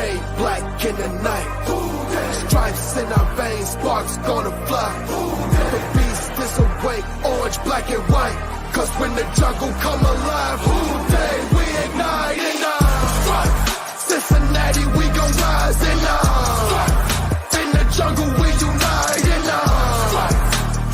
day, black in the night. Stripes in our veins, sparks gonna fly. The beast is awake, orange, black and white. Cause when the jungle come alive, who day we ignite and Cincinnati, we gon' rise and in the jungle we unite and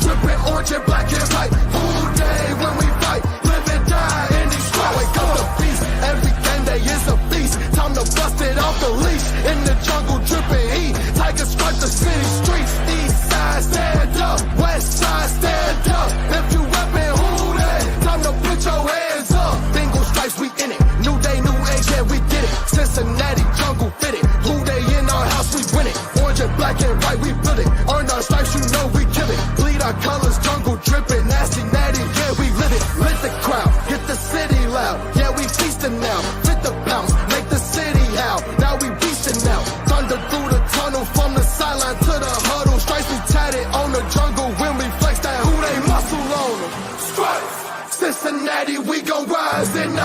dripping orange and black and white. Who day when we fight, live and die in these stripes. Wake up the beast, every day is a feast. Time to bust it off the leash. In the jungle dripping heat, tigers strike the city streets. East side stand up, west side stand up. If you reppin' who day, time to put your hands up. Bengal stripes, we in it. New day, new age, yeah, we get it. Cincinnati jungle fitted. Who day in our house, we win it. Orange and black and white, we build it. Earn our stripes, you know we kill it. Bleed our colors, jungle dripping. Nasty, natty, yeah, we live it. Lit the crowd, get the city loud. Yeah, we feasting now. Fit the bounce, make the city howl. Now we beastin' now. Thunder through the tunnel, from the sideline to the huddle. Stripes we tatted on the jungle when we flex that who they muscle on them. Stripes, Cincinnati, we gon' rise and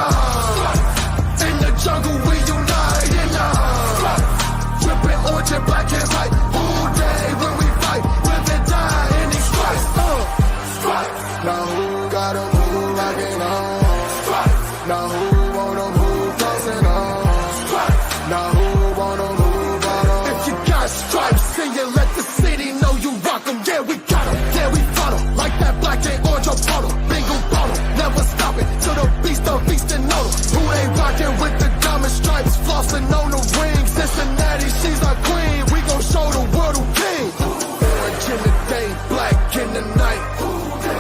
in the jungle we unite and dripping orange and black and white. All day when we fight, live and die in these stripes. Stripes. Now who gotta move like it on? Stripes. Now who wanna move crossing on? Stripes. Now who wanna move on? If you got stripes, then you let the city know you rock them. Yeah, we got them. Yeah, we fought them. Like that black and orange on bottle. Bengal bottle. Never stop it till the beast and know them. Who they rockin' with the diamond stripes? Flossin' on the ring. Cincinnati, she's our queen. We gon' show the world who king. Orange in the day, black in the night.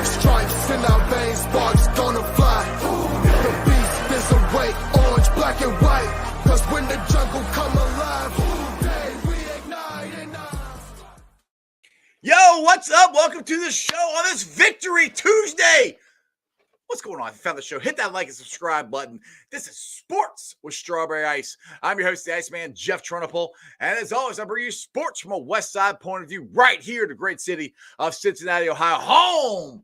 Stripes in our veins, sparks gonna fly. The beast is awake, orange, black and white. Cause when the jungle come alive, who day we ignite and Yo, what's up? Welcome to the show on this Victory Tuesday. What's going on? If you found the show, hit that like and subscribe button. This is Sports with Strawberry Ice. I'm your host, the Iceman, Jeff Trunapole. And as always, I bring you sports from a West Side point of view right here in the great city of Cincinnati, Ohio, home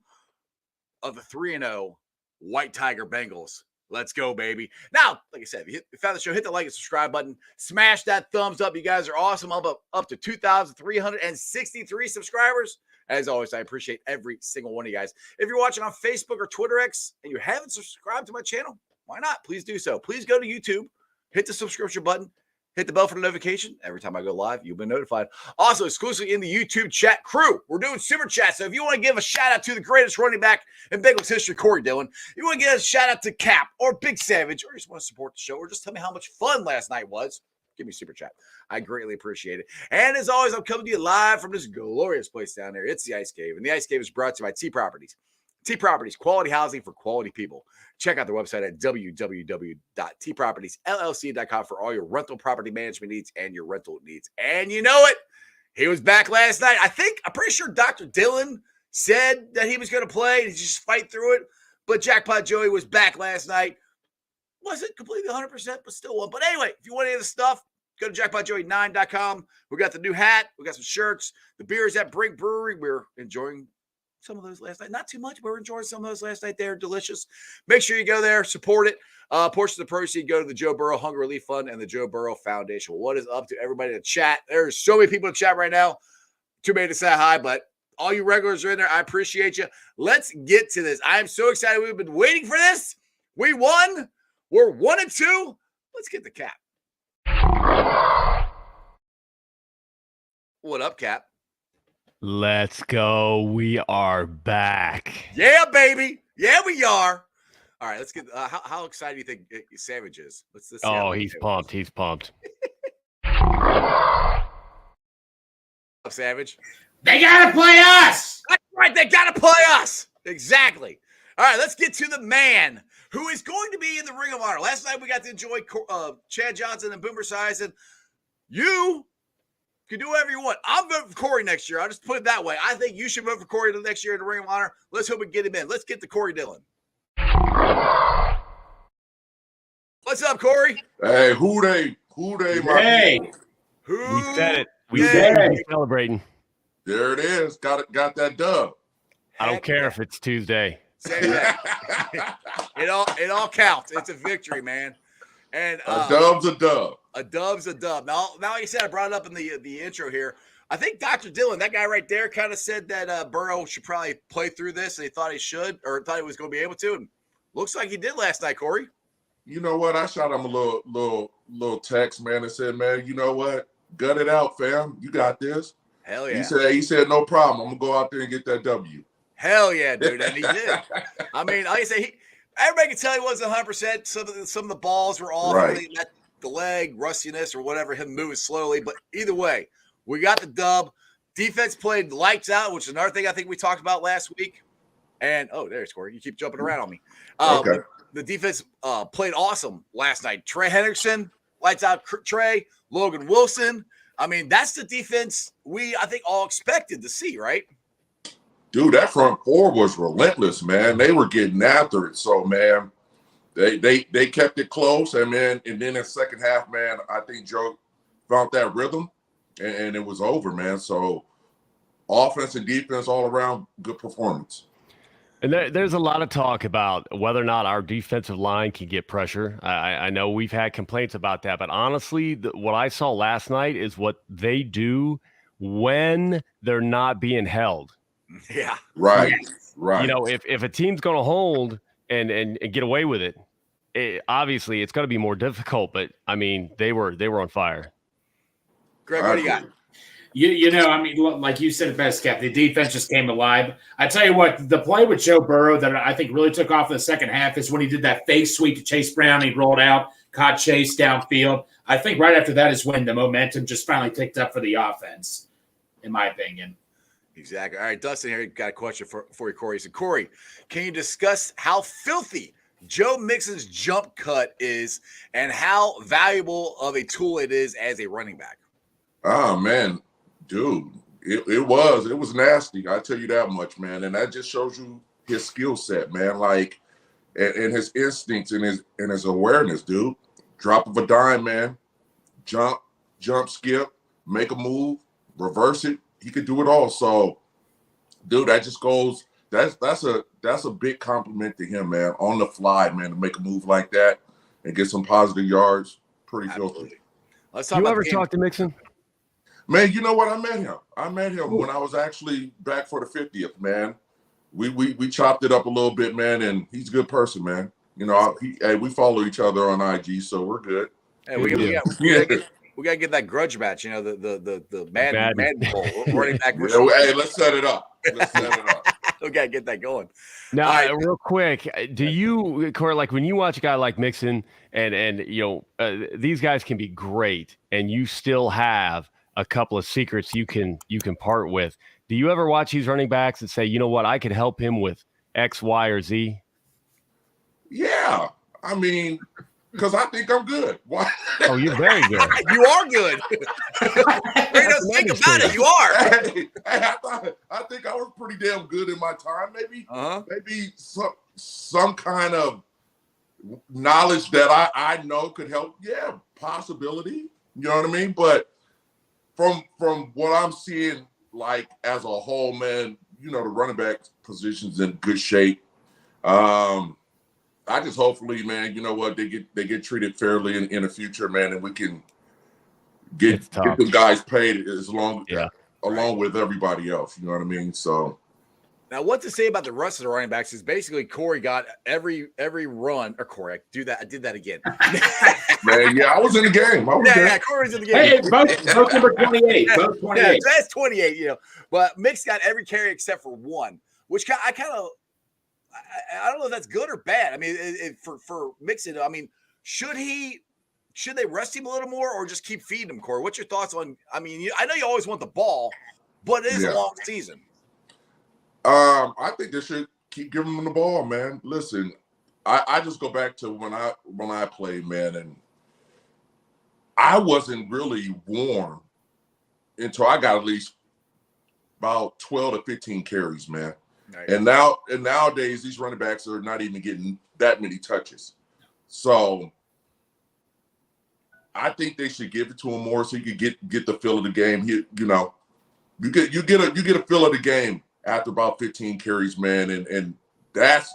of the 3-0 White Tiger Bengals. Let's go, baby. Now, like I said, if you found the show, hit the like and subscribe button. Smash that thumbs up. You guys are awesome. Up to 2,363 subscribers. As always, I appreciate every single one of you guys. If you're watching on Facebook or Twitter X and you haven't subscribed to my channel, why not? Please do so. Please go to YouTube, hit the subscription button, hit the bell for the notification. Every time I go live, you'll be notified. Also, exclusively in the YouTube chat crew, we're doing super chat. So if you want to give a shout out to the greatest running back in Bengals history, Corey Dillon, you want to give a shout out to Cap or Big Savage, or you just want to support the show, or just tell me how much fun last night was, give me a super chat. I greatly appreciate it. And as always, I'm coming to you live from this glorious place down there. It's the Ice Cave. And the Ice Cave is brought to you by T Properties. T Properties, quality housing for quality people. Check out their website at www.tpropertiesllc.com for all your rental property management needs and your rental needs. And you know it, he was back last night. I'm pretty sure Dr. Dillon said that he was going to play and just fight through it. But Jackpot Joey was back last night. Wasn't completely 100%, but still won. But anyway, if you want any of the stuff, go to jackpotjoey9.com. We got the new hat. We got some shirts. The beers at Brink Brewery. We're enjoying some of those last night. Not too much, but we're enjoying some of those last night. They're delicious. Make sure you go there, support it. Portion of the proceeds go to the Joe Burrow Hunger Relief Fund and the Joe Burrow Foundation. What is up to everybody in the chat? There's so many people in the chat right now. Too many to say hi, but all you regulars are in there. I appreciate you. Let's get to this. I am so excited. We've been waiting for this. We won. We're 1-2. Let's get the Cap. What up, Cap? Let's go. We are back. Yeah, baby. Yeah, we are. All right, let's get how excited do you think Savage is? Let's see. Oh, he's pumped. He's pumped. Savage. They gotta play us. That's right. They gotta play us. Exactly. All right, let's get to the man who is going to be in the Ring of Honor. Last night we got to enjoy Chad Johnson and Boomer Esiason. You can do whatever you want. I'll vote for Corey next year. I'll just put it that way. I think you should vote for Corey next year in the Ring of Honor. Let's hope we get him in. Let's get to Corey Dillon. What's up, Corey? Hey, who they, Hey, Who? We said it. We Yeah. said it. We're celebrating. there it is. Got that dub. I don't care if it's Tuesday. Say that. it all counts. It's a victory, man. And A dub's a dub. A dub's a dub. Now, like I said, I brought it up in the intro here. I think Dr. Dillon, that guy right there, kind of said that Burrow should probably play through this, and he thought he should, or thought he was going to be able to. And looks like he did last night, Corey. You know what? I shot him a little text, man, and said, man, you know what? Gut it out, fam. You got this. Hell yeah. He said, no problem. I'm gonna go out there and get that W. Hell yeah, dude. And he did. I mean, like I say, everybody can tell he wasn't 100%. Some of the balls were off. Right. The leg, rustiness, or whatever, him moving slowly. But either way, we got the dub. Defense played lights out, which is another thing I think we talked about last week. And, there's Corey. You keep jumping around on me. Okay. The defense played awesome last night. Trey Hendrickson, lights out Trey, Logan Wilson. I mean, that's the defense I think, all expected to see, right? Dude, that front four was relentless, man. They were getting after it. So, man, they kept it close. And then in the second half, man, I think Joe found that rhythm, and it was over, man. So, offense and defense all around, good performance. And there's a lot of talk about whether or not our defensive line can get pressure. I know we've had complaints about that, but honestly, what I saw last night is what they do when they're not being held. Yeah. Right. Right. You know, if a team's going to hold and get away with it, obviously it's going to be more difficult. But I mean, they were on fire. Greg, what do you got? You know, I mean, like you said it best, Cap, the defense just came alive. I tell you what, the play with Joe Burrow that I think really took off in the second half is when he did that fake sweep to Chase Brown. He rolled out, caught Chase downfield. I think right after that is when the momentum just finally picked up for the offense, in my opinion. Exactly. All right, Dustin here got a question for you, Corey. So, Corey, can you discuss how filthy Joe Mixon's jump cut is and how valuable of a tool it is as a running back? Oh, man. Dude, it was nasty. I tell you that much, man. And that just shows you his skill set, man. Like, and his instincts and his awareness, dude. Drop of a dime, man. Jump, skip, make a move, reverse it. He could do it all. So, dude, that just goes. That's a big compliment to him, man. On the fly, man, to make a move like that and get some positive yards. Pretty filthy. Let's talk You about ever talk to Mixon? Man, you know what? I met him when I was actually back for the 50th, man. We chopped it up a little bit, man, and he's a good person, man. You know, we follow each other on IG, so we're good. Hey, we gotta get that grudge match, you know, the Madden Bowl. Running back versus hey, let's set it up. We gotta get that going. Now, All right. real quick, do you, Corey, like when you watch a guy like Mixon and you know, these guys can be great and you still have a couple of secrets you can part with. Do you ever watch these running backs and say, you know what, I could help him with X, Y, or Z? Yeah. I mean, because I think I'm good. Why? Oh, you're very good. You are good. Ray doesn't think about it. You are. Hey, I think I was pretty damn good in my time. Maybe some kind of knowledge that I know could help. Yeah, possibility. You know what I mean? But from what I'm seeing, like as a whole, man, you know, the running back position's in good shape. I just hopefully, man, you know what, they get treated fairly in the future, man, and we can get the guys paid along with everybody else. You know what I mean? So now, what to say about the rest of the running backs is basically Corey got every run. Or Corey, I did that again. man, yeah, I was in the game. Yeah, Corey's in the game. Hey, both number 28. Both 28. Yeah, that's 28, you know. But Mix got every carry except for one, which I don't know if that's good or bad. I mean, for Mixon, I mean, should they rest him a little more or just keep feeding him, Corey? What's your thoughts on? I mean, I know you always want the ball, but it is a long season. I think they should keep giving him the ball, man. Listen, I just go back to when I played, man, and I wasn't really warm until I got at least about 12 to 15 carries, man. Right. And nowadays these running backs are not even getting that many touches. So I think they should give it to him more so you could get the feel of the game. You get a feel of the game after about 15 carries, man, and that's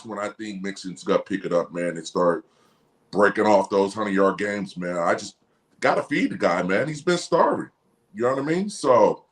when I think Mixon's got to pick it up, man, and start breaking off those 100-yard games, man. got to feed the guy, man. He's been starving. You know what I mean? So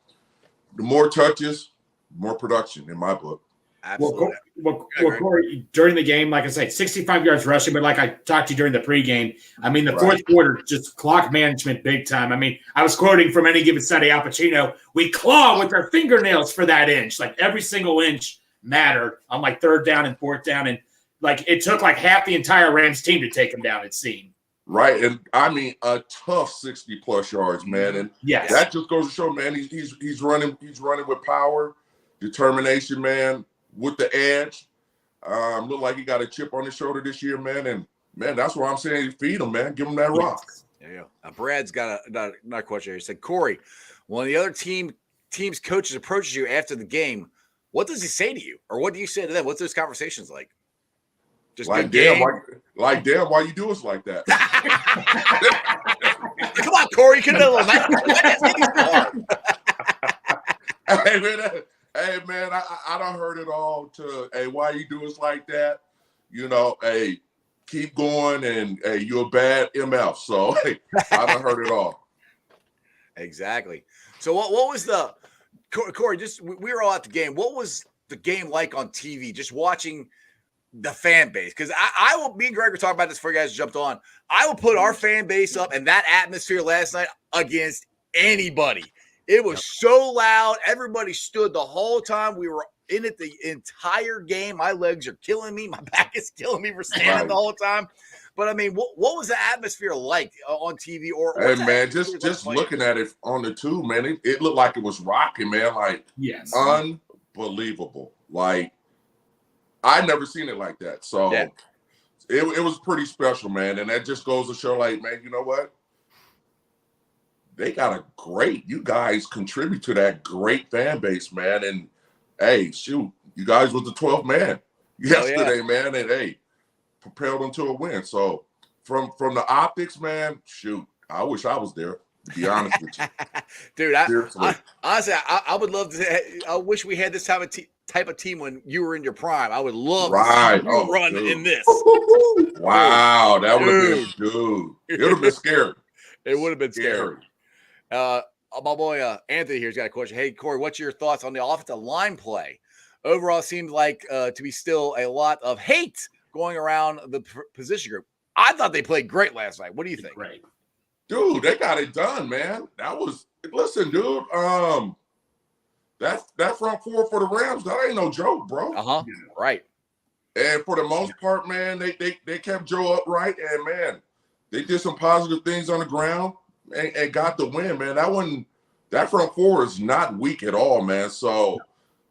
the more touches, more production in my book. Absolutely. Well, Corey, during the game, like I said, 65 yards rushing, but like I talked to you during the pregame, I mean, the fourth quarter, just clock management big time. I mean, I was quoting from Any Given Sunday, Al Pacino, we claw with our fingernails for that inch. Like every single inch mattered on like third down and fourth down. And like it took like half the entire Rams team to take him down, it seemed. Right. And I mean, a tough 60+ yards, man. And yes, that just goes to show, man, he's running with power, determination, man, with the edge. Look like he got a chip on his shoulder this year, man. And man, that's why I'm saying feed him, man. Give him that rock. There you go. Brad's got another question here. He said, Corey, when the other team's coaches approaches you after the game, what does he say to you? Or what do you say to them? What's those conversations like? Just like, damn, why you do us like that? Come on, Corey, you can do it. Hey, man, I done heard it all to, hey, why you do us like that? You know, hey, keep going, and hey, you're a bad MF. So, hey, I done heard it all. Exactly. So what was the – Corey, just we were all at the game. What was the game like on TV, just watching the fan base? Because I will – me and Greg were talking about this before you guys jumped on. I will put our fan base up and that atmosphere last night against anybody. It was so loud. Everybody stood the whole time. We were in it the entire game. My legs are killing me. My back is killing me for standing the whole time. But, I mean, what was the atmosphere like on TV? Hey, man, just looking at it on the tube, man, it looked like it was rocking, man. Like, yes, unbelievable. Like, I never seen it like that. So it was pretty special, man. And that just goes to show, like, man, you know what? They got you guys contribute to that great fan base, man. And hey, shoot, you guys was the 12th man yesterday, man. And hey, propelled them to a win. So from the optics, man, shoot, I wish I was there, to be honest with you. Dude, honestly, I would love to. I wish we had this type of team when you were in your prime. I would love to see you run in this. Wow, that would have been, dude. It would have been scary. It would have been scary. My boy Anthony here's got a question. Hey, Corey, what's your thoughts on the offensive line play? Overall, seems like to be still a lot of hate going around the position group. I thought they played great last night. What do you think? Great. Dude, they got it done, man. Listen, dude, that front four for the Rams, that ain't no joke, bro. Right. And for the most part, man, they kept Joe upright, and man, they did some positive things on the ground and got the win, man. That front four is not weak at all, man. So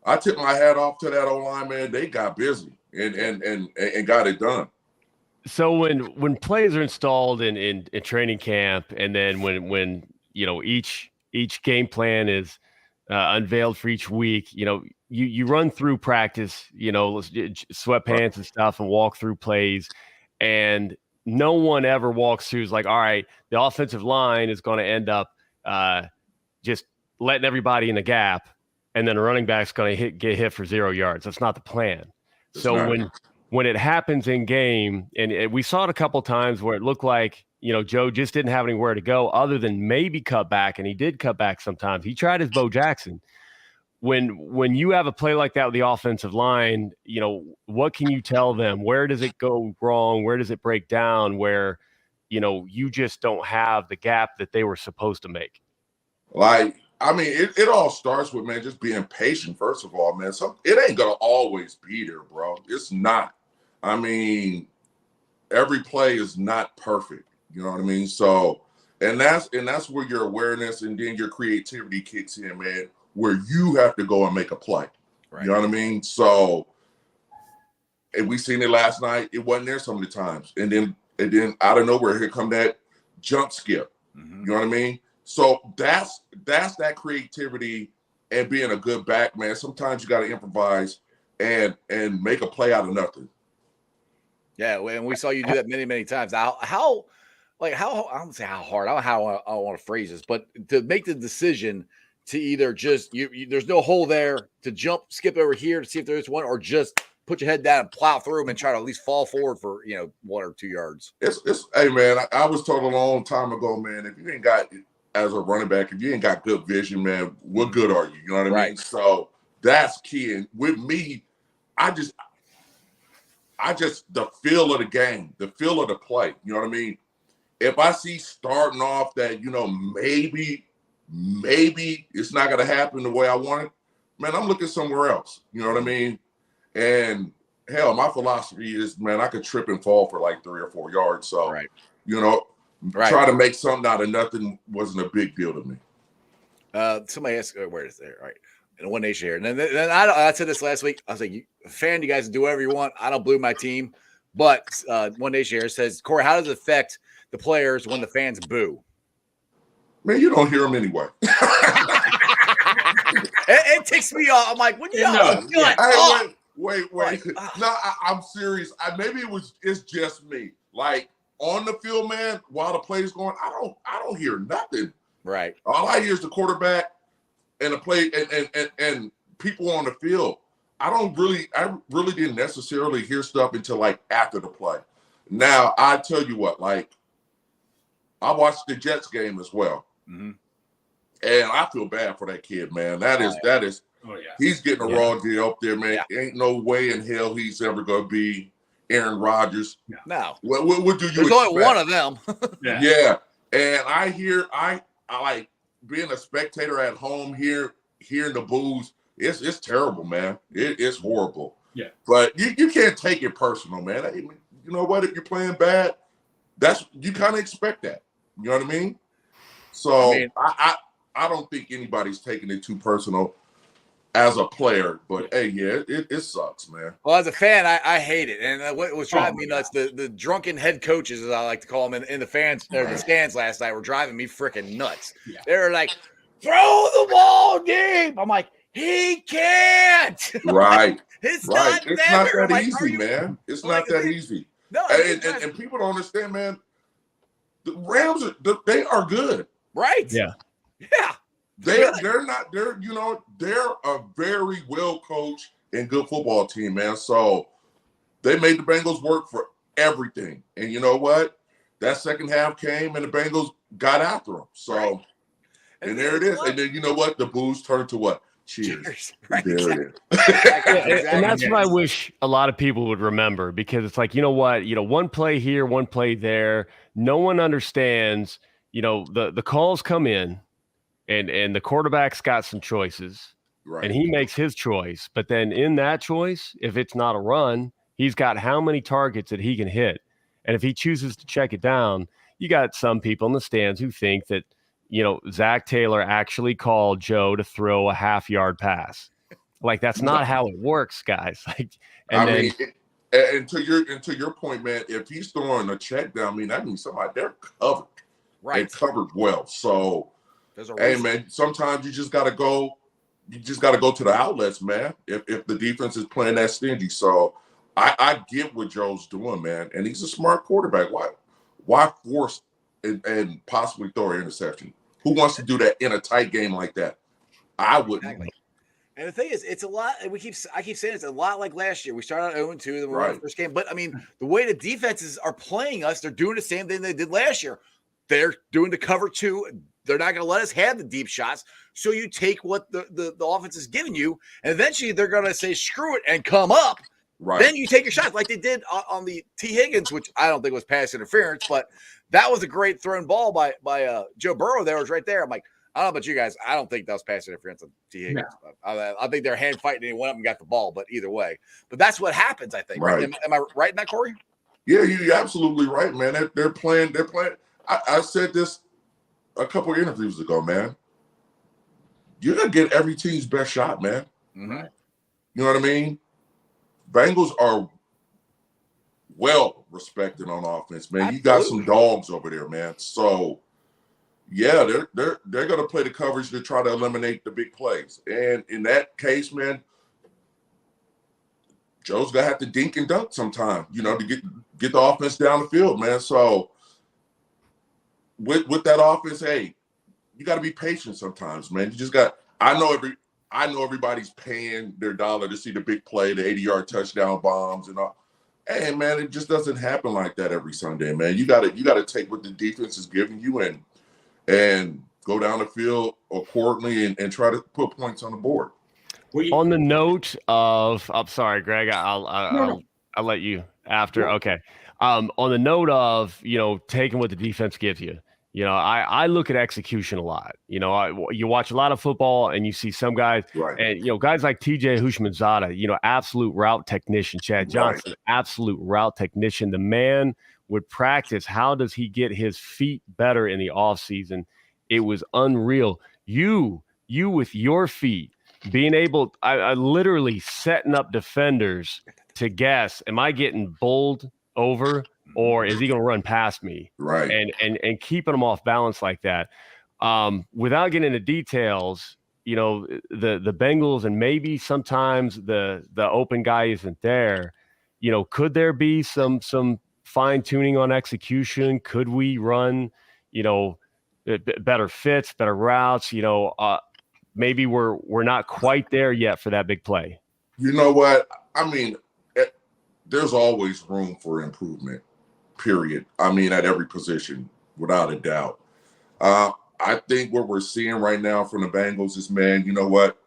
I tip my hat off to that O-line, man. They got busy and got it done. So when plays are installed in training camp, and then when you know each game plan is unveiled for each week, you know you run through practice, you know, sweatpants and stuff, and walk through plays, and no one ever walks through is like, all right, the offensive line is going to end up just letting everybody in the gap, and then the running back's going to get hit for 0 yards. That's not the plan. When it happens in game, and we saw it a couple times where it looked like, you know, Joe just didn't have anywhere to go other than maybe cut back, and he did cut back sometimes. He tried his Bo Jackson. When you have a play like that with the offensive line, you know, what can you tell them? Where does it go wrong? Where does it break down? Where, you know, you just don't have the gap that they were supposed to make? Like, I mean, it all starts with, man, just being patient, first of all, man. It ain't going to always be there, bro. It's not. I mean, every play is not perfect. You know what I mean? So, and that's where your awareness and then your creativity kicks in, man, where you have to go and make a play. Right. You know what I mean? So, and we seen it last night. It wasn't there some of the times. And then out of nowhere, here come that jump skip. Mm-hmm. You know what I mean? So that's that creativity and being a good back, man. Sometimes you got to improvise and make a play out of nothing. Yeah, and we saw you do that many, many times. How I don't say how hard. I don't know how I want to phrase this, but to make the decision to either just you there's no hole there to skip over here to see if there's one, or just put your head down and plow through them and try to at least fall forward for 1 or 2 yards. It's hey man, I was told a long time ago, man, if you ain't got as a running back, if you ain't got good vision, man, what good are you? You know what I mean? So that's key. And with me, I just the feel of the game, the feel of the play. You know what I mean? If I see starting off that, maybe it's not gonna happen the way I want it, man, I'm looking somewhere else. You know what I mean? And hell, my philosophy is, man, I could trip and fall for like 3 or 4 yards. So, try to make something out of nothing wasn't a big deal to me. Somebody asked, where is there? Right. And One Nation here. And then I said this last week. I was like, you guys do whatever you want. I don't blue my team. But One Nation here says, Corey, how does it affect the players when the fans boo? Man, you don't hear them anyway. It ticks me off. I'm like, wait. No, I'm serious. Maybe it's just me. Like on the field, man, while the play's going, I don't hear nothing. Right. All I hear is the quarterback and the play and people on the field. I really didn't necessarily hear stuff until like after the play. Now I tell you what, like I watched the Jets game as well. Mm-hmm. And I feel bad for that kid, man. That is he's getting a raw deal up there, man. Yeah. Ain't no way in hell he's ever gonna be Aaron Rodgers. No. What do you There's expect? only one of them. Yeah. And I like being a spectator at home hearing the boos. It's terrible, man. It's horrible. Yeah. But you can't take it personal, man. You know what? If you're playing bad, you kind of expect that. You know what I mean? So I don't think anybody's taking it too personal as a player, but hey, it sucks, man. Well, as a fan, I hate it. And what was driving me nuts, the drunken head coaches, as I like to call them, in the the stands last night were driving me freaking nuts. Yeah. They were like, throw the ball deep. I'm like, he can't. Right. It's not that like, easy, man. It's not that easy. No, and people don't understand, man. The Rams they are good. Right. Yeah. Yeah. They're a very well coached and good football team, man. So they made the Bengals work for everything. And you know what? That second half came and the Bengals got after them. So and there it is. And then you know what? The boos turned to what? Cheers. Right. There it is. And that's what I wish a lot of people would remember, because it's like, you know what? One play here, one play there. No one understands, the calls come in and the quarterback's got some choices. Right. And he makes his choice. But then in that choice, if it's not a run, he's got how many targets that he can hit. And if he chooses to check it down, you got some people in the stands who think that, Zach Taylor actually called Joe to throw a half-yard pass. Like, that's not how it works, guys. Like, and to your point, man, if he's throwing a check down, that means somebody they're covered. Right. They covered well. So, hey, man, sometimes you just got to go. You just got to go to the outlets, man. If the defense is playing that stingy. So, I get what Joe's doing, man, and he's a smart quarterback. Why force and possibly throw an interception? Who wants to do that in a tight game like that? I wouldn't. Exactly. And the thing is, it's a lot. I keep saying it's a lot like last year. We started out 0-2 the right. First game, but the way the defenses are playing us, they're doing the same thing they did last year. They're doing the cover two. They're not going to let us have the deep shots. So you take what the offense is giving you, and eventually they're going to say screw it and come up. Right. Then you take your shots like they did on the T. Higgins, which I don't think was pass interference, but that was a great thrown ball by Joe Burrow. There was right there. I'm like, I don't know about you guys. I don't think that was pass interference on T. Higgins. No. I think they're hand fighting and he went up and got the ball, but either way. But that's what happens, I think. Right. Am I right in that, Corey? Yeah, you're absolutely right, man. They're playing. I said this a couple of interviews ago, man. You're going to get every team's best shot, man. Mm-hmm. You know what I mean? Bengals are well respected on offense, man. Absolutely. You got some dogs over there, man. So, yeah, they're going to play the coverage to try to eliminate the big plays. And in that case, man, Joe's going to have to dink and dunk sometime, to get the offense down the field, man. So, with that offense, hey, you got to be patient sometimes, man. You just got – I I know everybody's paying their dollar to see the big play, the 80-yard touchdown bombs and all. Hey, man, it just doesn't happen like that every Sunday, man. You gotta take what the defense is giving you and go down the field accordingly and try to put points on the board. On the note of, I'm sorry, Greg, I'll let you after. Yeah. Okay. On the note of, taking what the defense gives you, I look at execution a lot. You watch a lot of football and you see some guys, Right. and, guys like TJ Hushmanzada, absolute route technician, Chad Johnson, absolute route technician. The man would practice. How does he get his feet better in the offseason? It was unreal. You with your feet being able, I literally setting up defenders to guess, am I getting bowled over or is he going to run past me? Right. And keeping them off balance like that. Without getting into details, the Bengals and maybe sometimes the open guy isn't there. Could there be some fine tuning on execution? Could we run, better fits, better routes? Maybe we're not quite there yet for that big play. You know what? I mean, there's always room for improvement, period. I mean, at every position, without a doubt. I think what we're seeing right now from the Bengals is, man, you know what?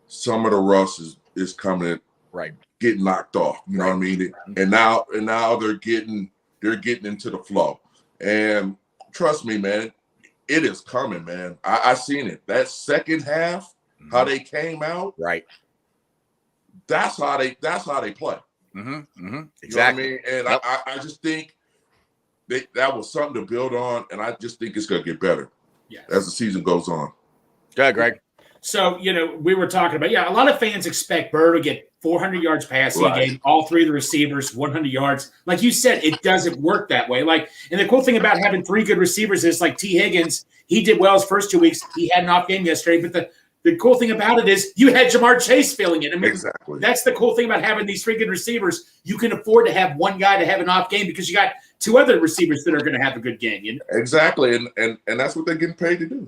Some of the rust is coming, right, getting knocked off. You know what I mean? And now they're getting into the flow. And trust me, man, it is coming, man. I seen it. That second half, how they came out, right. That's how they play. Exactly. You know what I mean? And I just think that was something to build on, and I just think it's going to get better as the season goes on. Go ahead, Greg. So, we were talking about, a lot of fans expect Burrow to get 400 yards passing a game, all three of the receivers, 100 yards. Like you said, it doesn't work that way. And the cool thing about having three good receivers is like T. Higgins, he did well his first 2 weeks. He had an off game yesterday, but the cool thing about it is you had Jamar Chase filling it. I mean, exactly. That's the cool thing about having these three good receivers. You can afford to have one guy to have an off game because you got two other receivers that are going to have a good game. Exactly, and that's what they're getting paid to do.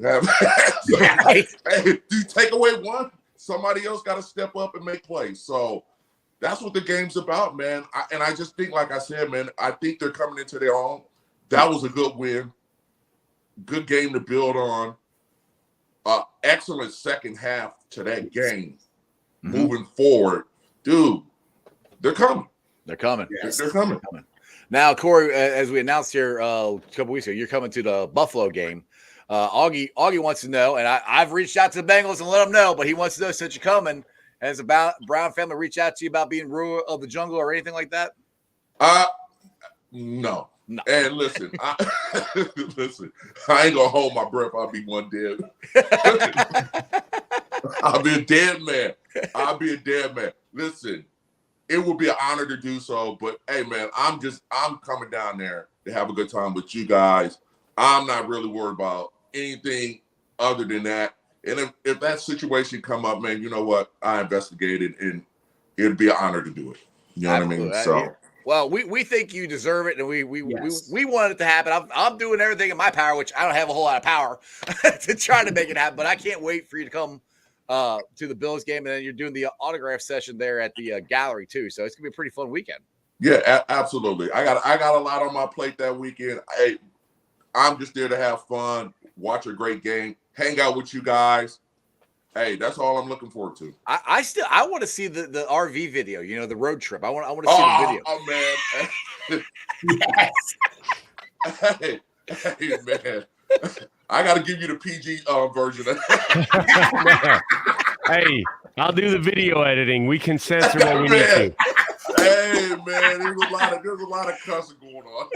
Hey, you take away one, somebody else got to step up and make plays. So that's what the game's about, man. I just think, like I said, man, I think they're coming into their own. That was a good win, good game to build on. Excellent second half to that game. Moving forward, dude, they're coming. They're coming. Yes. They're coming. Now, Corey, as we announced here a couple weeks ago, you're coming to the Buffalo game. Augie wants to know, and I've reached out to the Bengals and let them know, but he wants to know, since you're coming, has the Brown family reached out to you about being ruler of the jungle or anything like that? No. And listen, listen, I ain't gonna hold my breath. I'll be one dead. I'll be a dead man. Listen, it would be an honor to do so, but hey, man, I'm coming down there to have a good time with you guys. I'm not really worried about anything other than that. And if that situation come up, man, you know what? I investigated, and it'd be an honor to do it. You know what I mean? So. Well, we think you deserve it, and we want it to happen. I'm doing everything in my power, which I don't have a whole lot of power to try to make it happen. But I can't wait for you to come to the Bills game, and then you're doing the autograph session there at the gallery too. So it's gonna be a pretty fun weekend. Yeah, absolutely. I got a lot on my plate that weekend. Hey, I'm just there to have fun, watch a great game, hang out with you guys. Hey, that's all I'm looking forward to. I want to see the RV video, the road trip. I want to see the video. Oh, man. hey, man. I got to give you the PG version. Hey, I'll do the video editing. We can censor what we need to. Hey, man, there's a lot of cussing going on.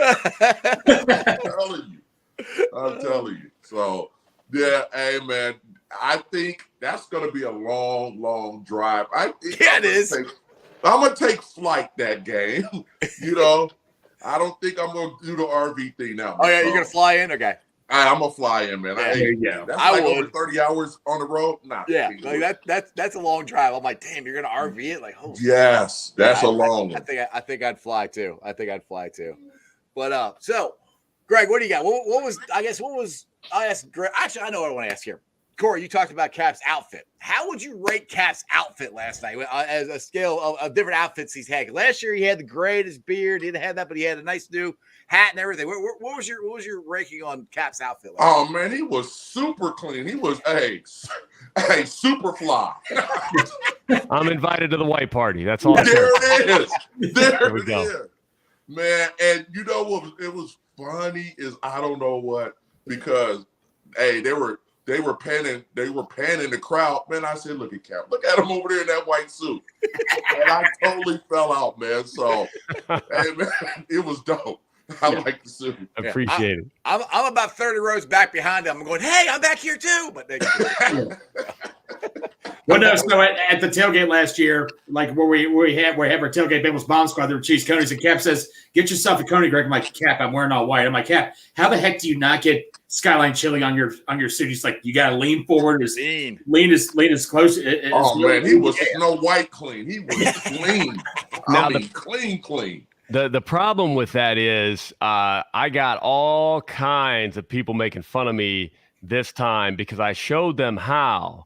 I'm telling you. So, yeah, hey, man. I think that's going to be a long, long drive. It is. I'm going to take flight that game. I don't think I'm going to do the RV thing now. Oh, yeah, you're going to fly in? Okay. I'm going to fly in, man. Yeah, there you go. That's over 30 hours on the road? Nah. Yeah, that's a long drive. I'm like, damn, you're going to RV it? Like, oh. Yes, that's a long one. I think I'd fly too. But, so, Greg, what do you got? What was I asked Greg. Actually, I know what I want to ask here. Corey, you talked about Cap's outfit. How would you rate Cap's outfit last night as a scale of different outfits he's had? Last year he had the greatest beard. He didn't have that, but he had a nice new hat and everything. What was your ranking on Cap's outfit? Oh man, he was super clean. He was super fly. I'm invited to the white party. That's all. There it is. There we it go. is, man. And you know what? It was funny is I don't know what, because they were panning the crowd. Man, I said, look at Cap. Look at him over there in that white suit. And I totally fell out, man. So hey man, it was dope. I like the suit. Appreciate it. I'm about 30 rows back behind him. I'm going, hey, I'm back here too. But they Well, no. So at the tailgate last year, like where we have our tailgate Bengals bomb squad, there were cheese conies, and Cap says, "Get yourself a coney, Greg." I'm like, Cap, I'm wearing all white. I'm like, Cap, how the heck do you not get Skyline chili on your suit? He's like, you got to lean forward, lean as close. Man, he was Snow White clean. He was clean. Clean. The problem with that is I got all kinds of people making fun of me this time because I showed them how,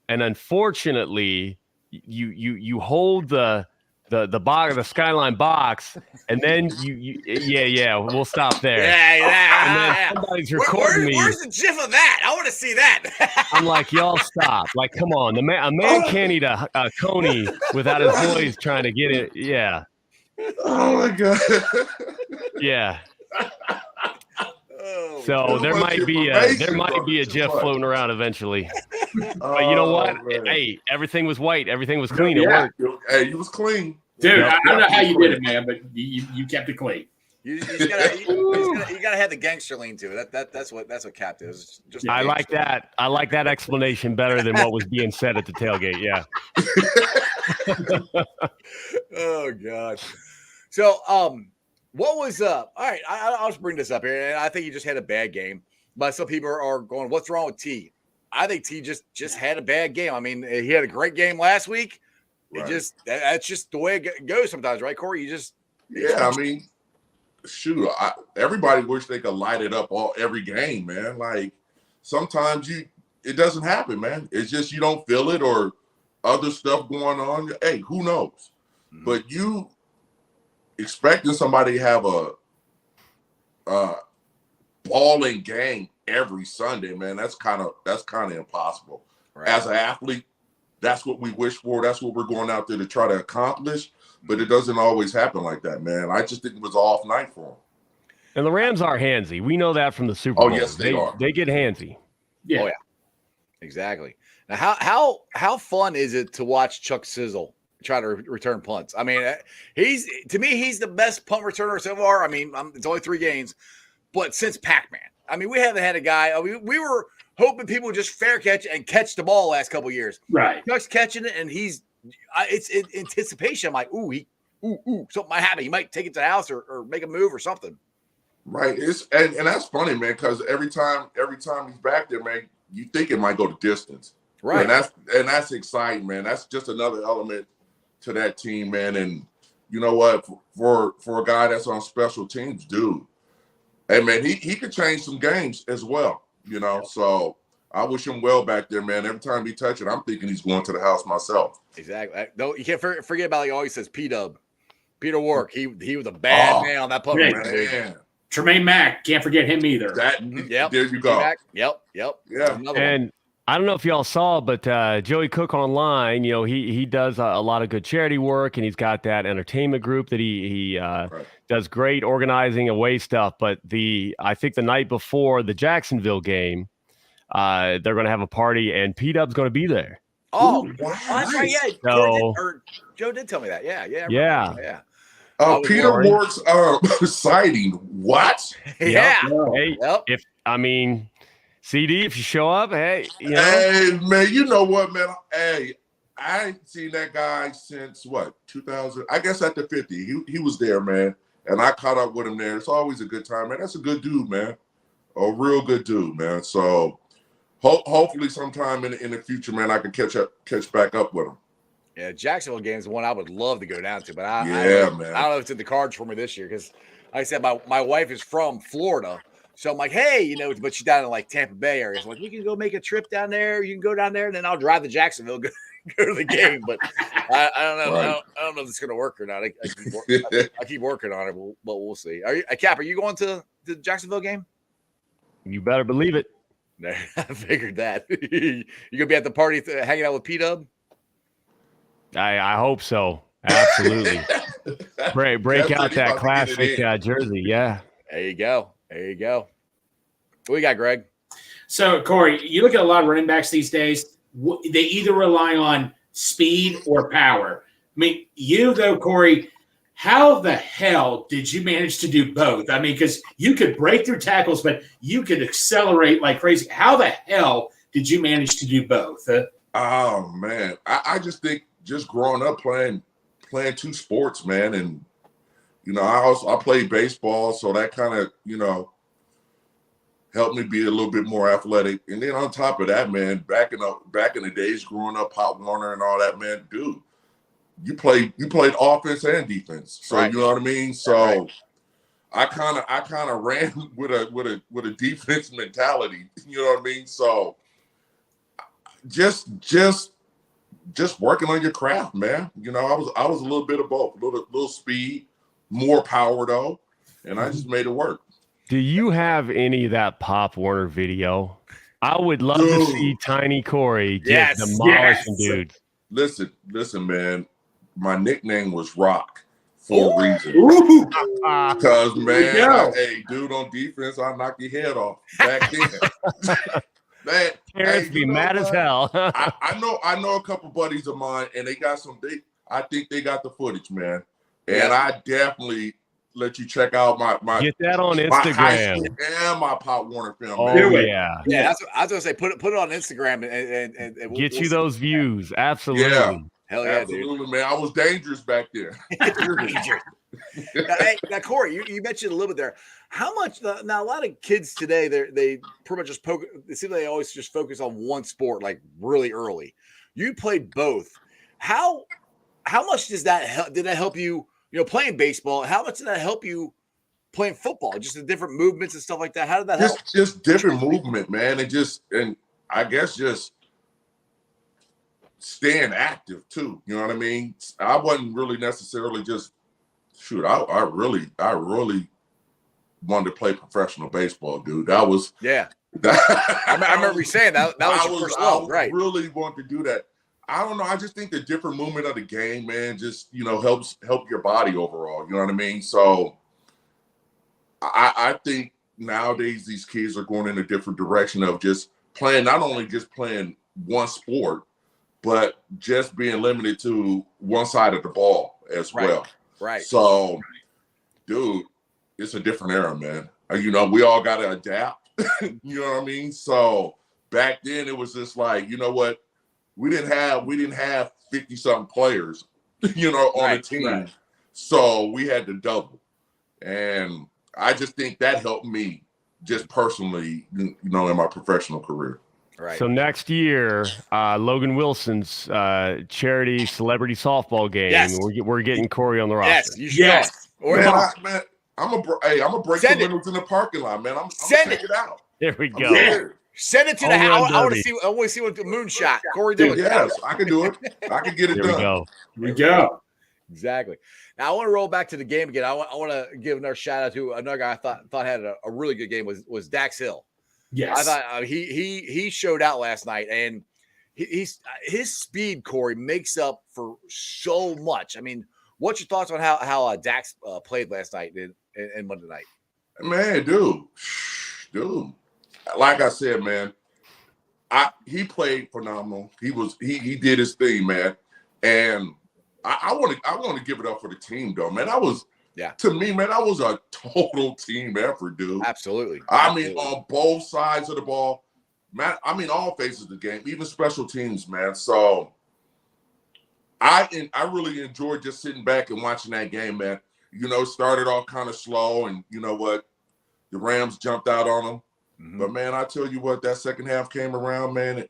and unfortunately, you hold the box, the Skyline box, and then we'll stop there. And then somebody's recording me. Where's the gif of that? I want to see that. I'm like, y'all stop. Like, come on, a man can't eat a coney without his boys trying to get it. Yeah. Oh my god. Yeah. Oh, So there might be a GIF floating around eventually. But you know what? Man. Hey, everything was white. Everything was clean. It Yeah. worked. Hey, you was clean. Dude, I don't know how you did it, man, but you kept it clean. You gotta have the gangster lean to it. That's what Cap did. Just I like that. I like that explanation better than what was being said at the tailgate. Yeah. Oh God. So what was up? All right, I'll just bring this up here. And I think he just had a bad game. But some people are going, what's wrong with T? I think T just had a bad game. I mean, he had a great game last week. Right. That's just the way it goes sometimes, right, Corey? I mean, shoot, everybody wish they could light it up every game, man. Like sometimes it doesn't happen, man. It's just you don't feel it or other stuff going on. Hey, who knows? Mm-hmm. But you expecting somebody to have a balling game every Sunday, man, that's kind of impossible. Right. As an athlete, that's what we wish for. That's what we're going out there to try to accomplish. But it doesn't always happen like that, man. I just think it was an off night for him. And the Rams are handsy. We know that from the Super Bowl. Oh, yes, they are. They get handsy. Yeah. Oh, yeah. Exactly. Now, how fun is it to watch Chuck Sizzle try to return punts? I mean, he's the best punt returner so far. I mean, it's only 3 games, but since Pac-Man. I mean, we haven't had a guy. We were hoping people would just fair catch and catch the ball last couple of years. Right. Chuck's catching it, and it's in anticipation. I'm like, something might happen. He might take it to the house or make a move or something. Right. And that's funny, man, because every time he's back there, man, you think it might go the distance. Right. And that's exciting, man. That's just another element to that team, man. And you know what? For a guy that's on special teams, dude, hey man, he could change some games as well, you know. So I wish him well back there, man. Every time he touch it, I'm thinking he's going to the house myself. Exactly. No, you can't forget about, like, always says P-Dub. Peter Wark. He was a bad man on that punt. Man. Tremaine Mack, can't forget him either. Yep. There you go. Yep. Yeah. And I don't know if y'all saw, but Joey Cook online, you know, he does a lot of good charity work, and he's got that entertainment group that he does great organizing away stuff. But I think the night before the Jacksonville game, they're going to have a party, and P-Dub's going to be there. Oh, wow. That's right. Yeah. So, Joe did tell me that. Yeah. Peter Wark's sighting. What? Yeah. Hey, CD, if you show up, hey, you know. Hey, man, you know what, man? Hey, I ain't seen that guy since, 2000? I guess at the 50. He was there, man, and I caught up with him there. It's always a good time, man. That's a good dude, man. A real good dude, man. So hopefully sometime in the future, man, I can catch back up with him. Yeah, Jacksonville game is one I would love to go down to, but man. I don't know if it's in the cards for me this year because, like I said, my wife is from Florida, So I'm like, hey, but she's down in like Tampa Bay area. So I'm like, we can go make a trip down there. You can go down there, and then I'll drive to Jacksonville, go to the game. But I don't know. Right. I don't know if it's going to work or not. I keep working on it, but we'll see. Cap, are you going to the Jacksonville game? You better believe it. I figured that. You gonna be at the party hanging out with P-Dub? I hope so. Absolutely. Break out that classic jersey. Yeah. There you go. What you got, Greg? So, Corey, you look at a lot of running backs these days, they either rely on speed or power. I mean, you, though, Corey, how the hell did you manage to do both? I mean, because you could break through tackles, but you could accelerate like crazy. How the hell did you manage to do both? Oh, man. I just think just growing up playing two sports, man, and, I played baseball, so that kind of, helped me be a little bit more athletic. And then on top of that, man, back in the days growing up, Pop Warner and all that, man, dude, you played offense and defense. So right. You know what I mean? So right. I kind of ran with a defense mentality. You know what I mean? So just working on your craft, man. I was a little bit of both, a little speed, more power though, and I just made it work. Do you have any of that Pop Warner video? I would love to see Tiny Corey just demolishing dudes. Listen, man. My nickname was Rock for a reason. Because, man, hey, dude, on defense, I'll knock your head off back then. Man, Parents be mad as hell. I know a couple buddies of mine, and they got I think they got the footage, man. And I definitely let you check out my get that on Instagram. My high school and my Pop Warner film. Oh, man. Yeah. That's what I was gonna say. Put it on Instagram and we'll, get you those views. Absolutely. Yeah. Hell yeah, absolutely, dude. Man. I was dangerous back there. You're dangerous. Now, Corey, you mentioned a little bit there. How much now? A lot of kids today, they pretty much just it seems like they always just focus on one sport like really early. You played both. How much did that help you? Playing baseball. How much did that help you playing football? Just the different movements and stuff like that. How did that help? Just different movement, man, and I guess just staying active too. You know what I mean? I wasn't really necessarily just shoot. I really wanted to play professional baseball, dude. That was I remember you saying that was your first love, right? I really wanted to do that. I don't know. I just think the different movement of the game, man, just help your body overall. You know what I mean? So I think nowadays these kids are going in a different direction of just playing, not only just playing one sport, but just being limited to one side of the ball as well. Right. So, dude, it's a different era, man. We all got to adapt. You know what I mean? So back then it was just like, you know what? We didn't have 50-something players, on the team. Right. So we had to double. And I just think that helped me just personally, in my professional career. Right. So next year, Logan Wilson's charity celebrity softball game. Yes. We're getting Corey on the roster. Yes, you should. Yes. Man, I'm gonna break the windows in the parking lot, man. I'm gonna check it out. There we go. Send it to the house. I want to see what the moonshot. Corey Dillon. Yes, I can do it. I can get it done. Here we go. Exactly. Now I want to roll back to the game again. I want to give another shout out to another guy I thought had a really good game was Dax Hill. Yes, I thought he showed out last night, and his speed, Corey, makes up for so much. I mean, what's your thoughts on how Dax played last night and Monday night? Man, dude. Like I said, man, he played phenomenal. He did his thing, man. And I want to give it up for the team, though, man. To me, man, that was a total team effort, dude. Absolutely. I mean, on both sides of the ball, man. I mean, all phases of the game, even special teams, man. So I really enjoyed just sitting back and watching that game, man. Started off kind of slow, and you know what, the Rams jumped out on them. Mm-hmm. But man, I tell you what, that second half came around, man.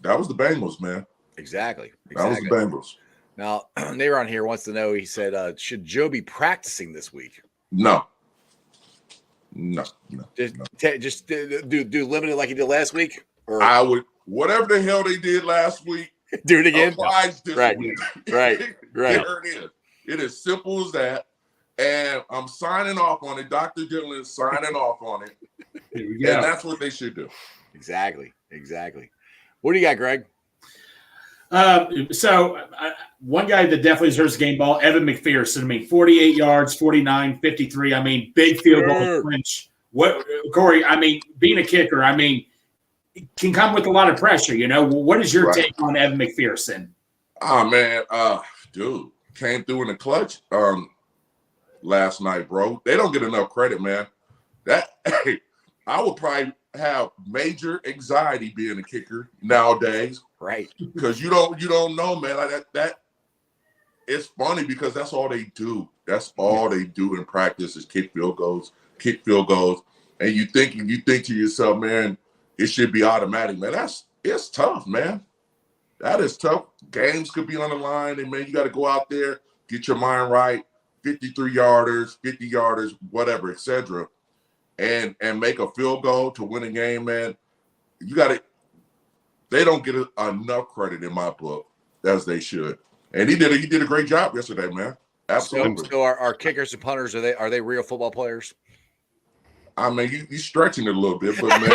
That was the Bengals, man. Exactly. That was the Bengals. Now, Nayron here wants to know, he said, should Joe be practicing this week? No. No. Just do limited like you did last week? Or I would, whatever the hell they did last week, do it again? applies this Right. week. Right. There it is. It is simple as that. And I'm signing off on it. Dr. Dillon is signing off on it. Here we And go. that's what they should do. Exactly. What do you got, Greg? One guy that definitely deserves a game ball, Evan McPherson. I mean, 48 yards, 49, 53. I mean, big field goal clinch. What, Corey? I mean, being a kicker, I mean, can come with a lot of pressure. You know, what is your take on Evan McPherson? Oh man, dude, came through in the clutch last night, bro. They don't get enough credit, man. I would probably have major anxiety being a kicker nowadays. Right. Because you don't know, man. Like that it's funny because that's all they do. That's all they do in practice is kick field goals. And you think to yourself, man, it should be automatic, man. It's tough, man. That is tough. Games could be on the line, and man, you got to go out there, get your mind right, 53-yarders, 50-yarders, whatever, etc., and make a field goal to win a game, man. You got to. They don't get enough credit in my book as they should, and he did a great job yesterday, man. Absolutely. So our kickers and punters, are they real football players? I mean, you stretching it a little bit, but man.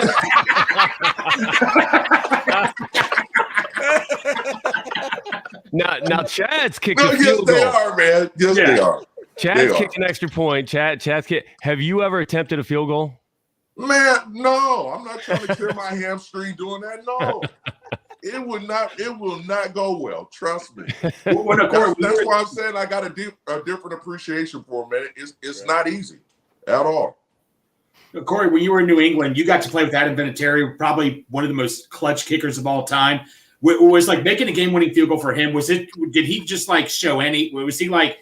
Now Chad's kicking. Yes, they are, man. Yes, they are. Chad's kicked an extra point. Chad's kicked. Have you ever attempted a field goal? Man, no. I'm not trying to tear my hamstring doing that. No. It will not go well. Trust me. That's why I'm saying I got a different appreciation for him, man. It's not easy at all. Corey, when you were in New England, you got to play with Adam Vinatieri, probably one of the most clutch kickers of all time. Was like making a game-winning field goal for him. Did he just like show any? Was he like?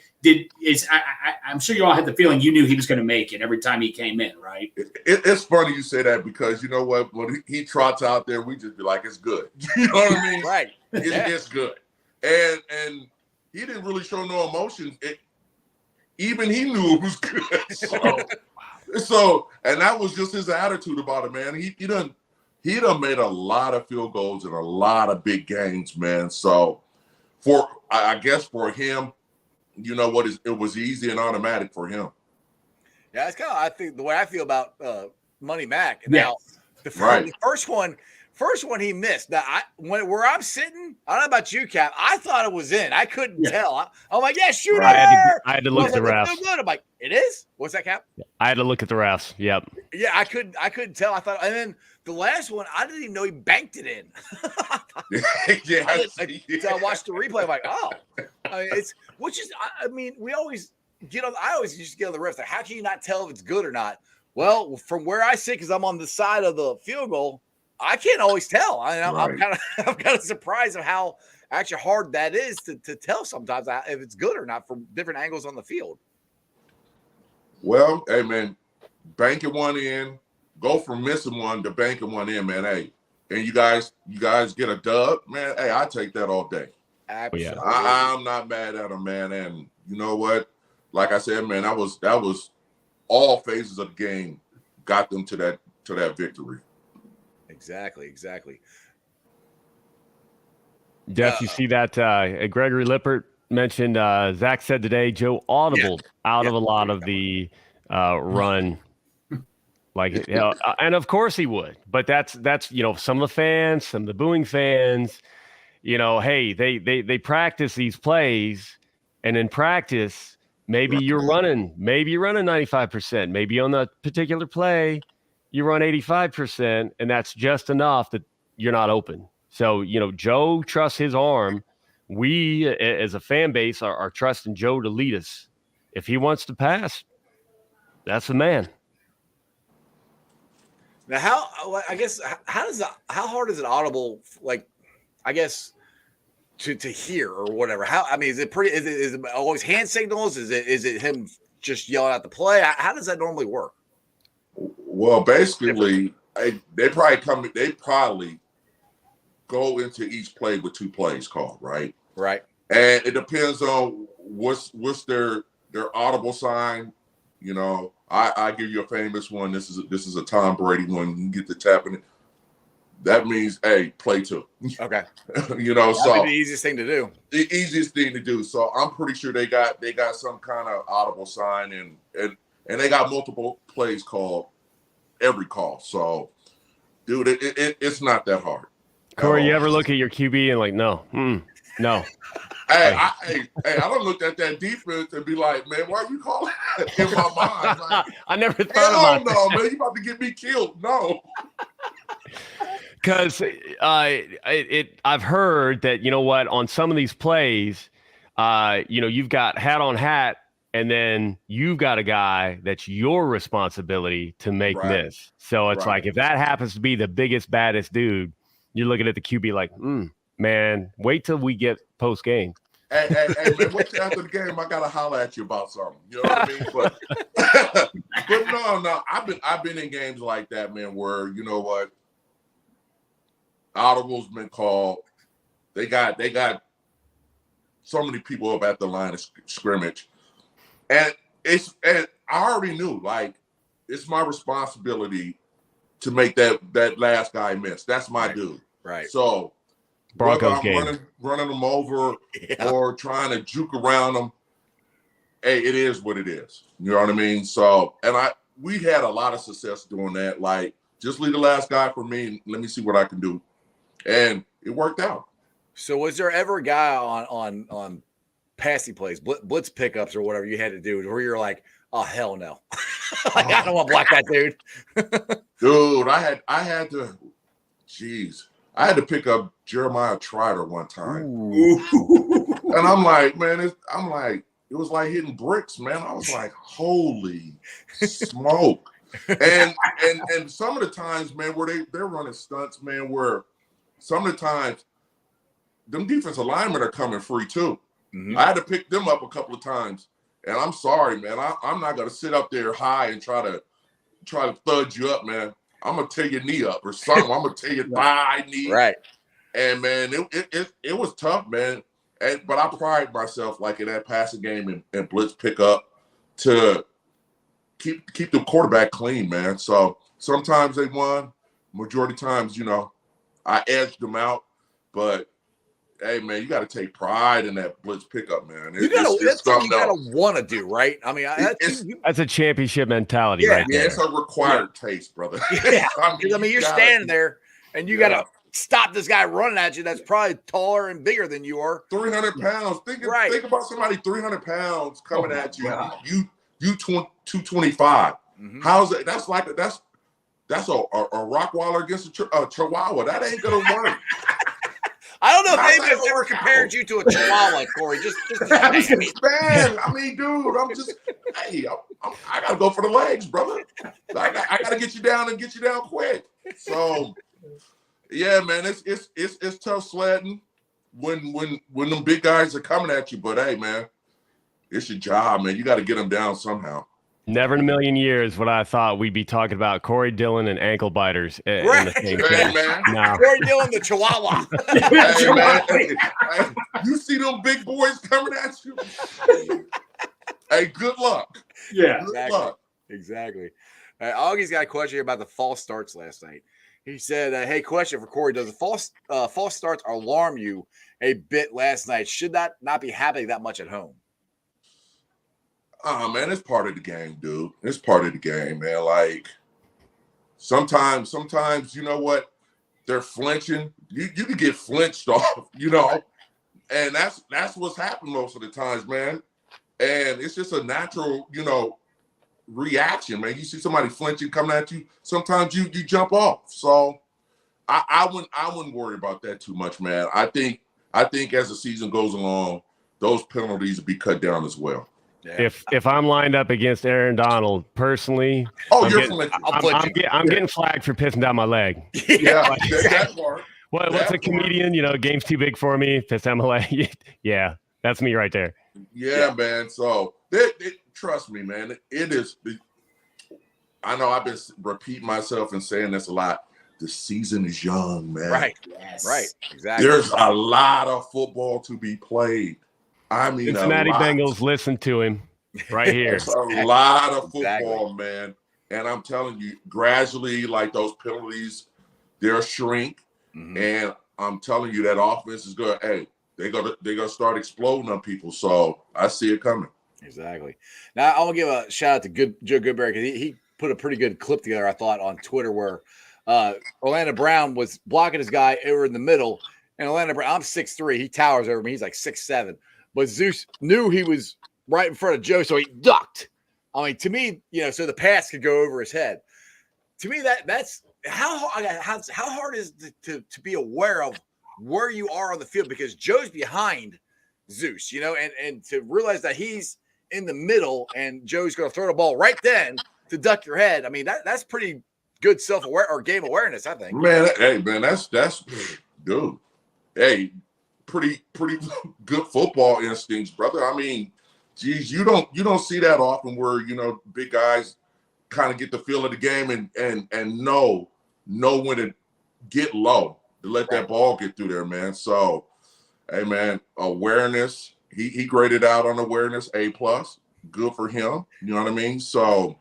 I'm sure you all had the feeling you knew he was going to make it every time he came in, right? It's funny you say that because you know what? When he trots out there, we just be like, it's good. You know what I mean? Right. It's good. And he didn't really show no emotion. Even he knew it was good. So and that was just his attitude about it, man. He done made a lot of field goals in a lot of big games, man. So I guess for him, you know what? It was easy and automatic for him. Yeah, it's kind of I think the way I feel about Money Mac. Now, the first one he missed. Now, where I'm sitting, I don't know about you, Cap. I thought it was in. I couldn't tell. I'm like, yeah, shoot it. I had to look at the refs. I'm like, it is. What's that, Cap? I had to look at the refs. Yep. Yeah, I couldn't tell. I thought, and then the last one, I didn't even know he banked it in. I watched the replay. I'm like, oh, we always get on. I always used to get on the refs. Like, how can you not tell if it's good or not? Well, from where I sit, because I'm on the side of the field goal, I can't always tell. I'm kind of surprised of how actually hard that is to tell sometimes if it's good or not from different angles on the field. Well, hey man, banking one in, go from missing one to banking one in, man. Hey, and you guys get a dub, man. Hey, I take that all day. Absolutely. I'm not mad at them, man. And you know what? Like I said, man, that was all phases of the game got them to that victory. Exactly. Jeff, you see that Gregory Lippert mentioned Zach said today Joe audibled out of a lot of the run. Like, and of course he would, but that's some of the fans, some of the booing fans, hey, they practice these plays, and in practice, maybe you're running 95%, maybe on that particular play, you run 85%, and that's just enough that you're not open. So, Joe trusts his arm. We, as a fan base, are trusting Joe to lead us. If he wants to pass, that's the man. Now, how hard is it audible? Like, I guess to hear or whatever. Is it pretty? Is it always hand signals? Is it him just yelling out the play? How does that normally work? Well, basically, they probably go into each play with two plays called, right? Right. And it depends on what's their audible sign You know, I give you a famous one. This is a Tom Brady one. You get the tapping it. That means, hey, play two. Okay. You know, That'd so be the easiest thing to do. the easiest thing to do. So I'm pretty sure they got some kind of audible sign and they got multiple plays called every call. So, dude, it's not that hard. Corey, you ever look at your QB and like, no. Hey, I don't look at that defense and be like, man, why are you calling that in my mind? Like, I never thought about no, man, you about to get me killed. No. Because I've heard that, you know what, on some of these plays, you've got hat on hat, and then you've got a guy that's your responsibility to make miss. So it's like, if that happens to be the biggest, baddest dude, you're looking at the QB like, man, wait till we get post game. Hey, man, wait till after the game. I gotta holler at you about something. You know what I mean? But no. I've been in games like that, man, where you know what, audible's been called. They got so many people up at the line of scrimmage, and I already knew, like, it's my responsibility to make that last guy miss. That's my dude. Right. So Broncos whether I'm running them over or trying to juke around them, hey, it is what it is. You know what I mean? So, and we had a lot of success doing that. Like, just leave the last guy for me and let me see what I can do. And it worked out. So was there ever a guy on passing plays, blitz pickups or whatever you had to do where you're like, oh, hell no. Like, I don't want to block that dude. Dude, I had to pick up Jeremiah Trotter one time. And I'm like, man, it was like hitting bricks, man. I was like, holy smoke. And some of the times, man, where they're running stunts, man, where some of the times them defensive linemen are coming free too. Mm-hmm. I had to pick them up a couple of times. And I'm sorry, man. I'm not gonna sit up there high and try to thud you up, man. I'm gonna tear your knee up or something. I'm gonna tear your thigh, knee. Right. And man, it was tough, man. But I pride myself, like, in that passing game and blitz pickup, to keep the quarterback clean, man. So sometimes they won. Majority of times, you know, I edged them out. But hey, man, you got to take pride in that blitz pickup, man. That's something you gotta want to do, right? I mean, that's a championship mentality, right? Yeah, there. it's a required taste, brother. Yeah. I mean, you're standing there and you gotta stop this guy running at you that's probably taller and bigger than you are. 300 pounds. Think about somebody 300 pounds coming at you. Wow. You 225. Mm-hmm. How's that? That's a Rottweiler against a Chihuahua. That ain't gonna work. I don't know if anybody's ever compared you to a Chihuahua, Corey. Just man. I mean, dude, I gotta go for the legs, brother. I gotta get you down and get you down quick. So, yeah, man, it's tough sledding when them big guys are coming at you. But hey, man, it's your job, man. You got to get them down somehow. Never in a million years would I thought we'd be talking about Corey Dillon and ankle biters in the same hey, man. No. Corey Dillon, the Chihuahua. Hey, man. Hey, you see them big boys coming at you? Hey, good luck. Yeah. Good luck. Exactly. Augie's got a question here about the false starts last night. He said, hey, question for Corey. Does the false starts alarm you a bit last night? Should that not be happening that much at home? Oh, man, it's part of the game, dude. It's part of the game, man. Like, sometimes, you know what? They're flinching. You can get flinched off, you know? And that's what's happened most of the times, man. And it's just a natural, you know, reaction, man. You see somebody flinching coming at you, sometimes you jump off. So I wouldn't worry about that too much, man. I think as the season goes along, those penalties will be cut down as well. Yeah. If I'm lined up against Aaron Donald personally, I'm getting flagged for pissing down my leg. Yeah, that part. What's a comedian? You know, game's too big for me. Piss down my leg. Yeah, that's me right there. Yeah, man. So trust me, man. It is. I know I've been repeating myself and saying this a lot. The season is young, man. Right. Yes. Right. Exactly. There's a lot of football to be played. I mean, Cincinnati Bengals, listen to him. right here. It's a lot of Exactly. football, man. And I'm telling you, gradually, like those penalties, they'll shrink. Mhm. And I'm telling you, that offense is good. Hey, they're gonna start exploding on people. So I see it coming. Exactly. Now I want to give a shout out to Joe Goodberry because he put a pretty good clip together, I thought, on Twitter where Orlando Brown was blocking his guy over in the middle, and Orlando Brown, I'm 6'3", he towers over me, he's like 6'7", but Zeus knew he was right in front of Joe, so he ducked. I mean, to me, so the pass could go over his head. To me, that's how hard is it to be aware of where you are on the field, because Joe's behind Zeus, and to realize that he's in the middle and Joe's going to throw the ball right then to duck your head. I mean, that's pretty good self-aware or game awareness, I think. Man, hey, man, that's dude. Hey, pretty good football instincts, brother. I mean, geez, you don't see that often where big guys kind of get the feel of the game and know when to get low to let that ball get through there, man. So, hey, man, awareness. He graded out on awareness A+. Good for him. You know what I mean? So,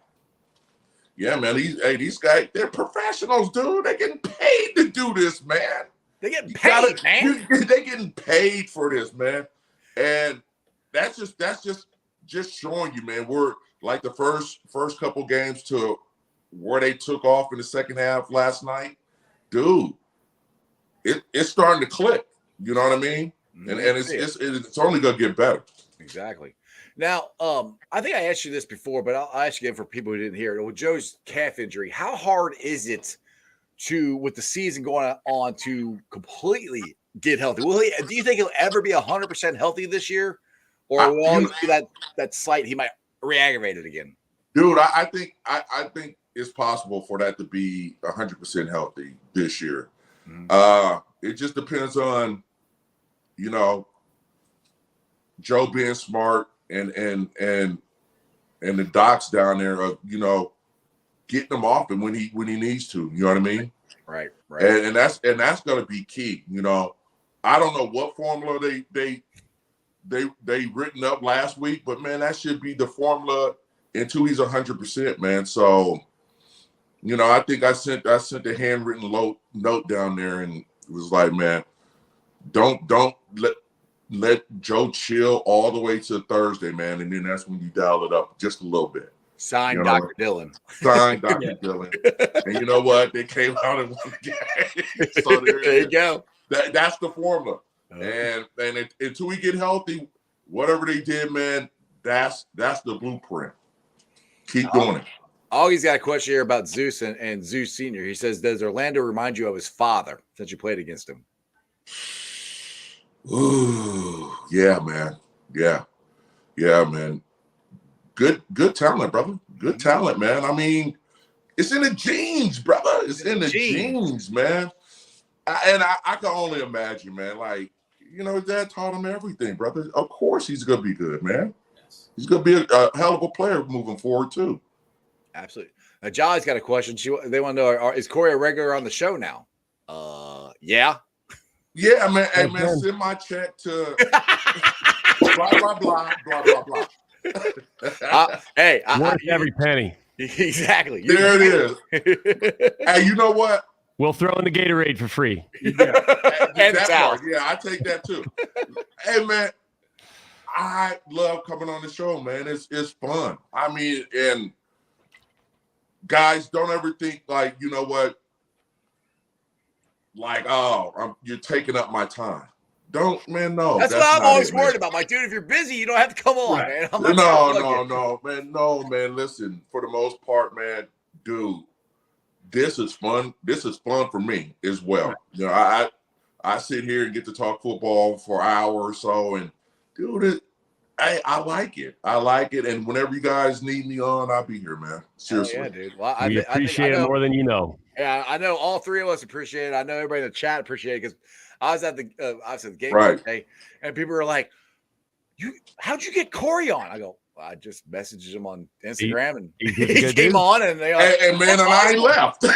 yeah, man. These guys, they're professionals, dude. They're getting paid to do this, man. They get paid, man. They're getting paid for this, man. And that's just showing you, man. We're like the first couple games to where they took off in the second half last night, dude. It's starting to click. You know what I mean? And it's only gonna get better. Exactly. Now, I think I asked you this before, but I'll ask you again for people who didn't hear it. With Joe's calf injury, how hard is it with the season going on, to completely get healthy? Do you think he'll ever be 100% healthy this year, or will always be that slight he might re-aggravate it again? Dude, I think it's possible for that to be 100% healthy this year. Mm-hmm. It just depends on Joe being smart and the docs down there of getting him off him when he needs to. You know what I mean? Right. And that's going to be key. I don't know what formula they written up last week, but man, that should be the formula until he's 100%, man. So, I think I sent a handwritten note down there, and it was like, man, don't let Joe chill all the way to Thursday, man, and then that's when you dial it up just a little bit. Signed Dr. Dillon. Signed Dr. Dillon. And you know what? They came out and won the game. So there you go. That's the formula. And until we get healthy, whatever they did, man, that's the blueprint. Keep doing it. Augie's got a question here about Zeus and Zeus Sr. He says, does Orlando remind you of his father since you played against him? Ooh, yeah, man. Yeah, man. Good talent, brother. Good talent, man. I mean, it's in the genes, brother. It's in the genes, man. I can only imagine, man. Like, Dad taught him everything, brother. Of course he's going to be good, man. He's going to be a hell of a player moving forward, too. Absolutely. Now, Jolly's got a question. They want to know, is Corey a regular on the show now? Yeah. Yeah, man. Hey, man, send my check to blah, blah, blah, blah, blah, blah. Worth every penny. Exactly. There it is. Hey, you know what? We'll throw in the Gatorade for free. Yeah, that part. Yeah, I take that too. Hey, man, I love coming on the show, man. It's fun. I mean, and guys, don't ever think like, you know what? Like, you're taking up my time. Don't, man, no. That's what I'm always worried about. Like, dude, if you're busy, you don't have to come on, man. No, man. Listen, for the most part, man, dude, this is fun. This is fun for me as well. I sit here and get to talk football for an hour or so, and dude, I like it. I like it, and whenever you guys need me on, I'll be here, man. Seriously, yeah, dude. Well, we appreciate it more than you know. Yeah, I know all three of us appreciate it. I know everybody in the chat appreciate it because I was at the game today, and people were like, how'd you get Corey on? I go, well, I just messaged him on Instagram, and he came on, and they and man, and I left.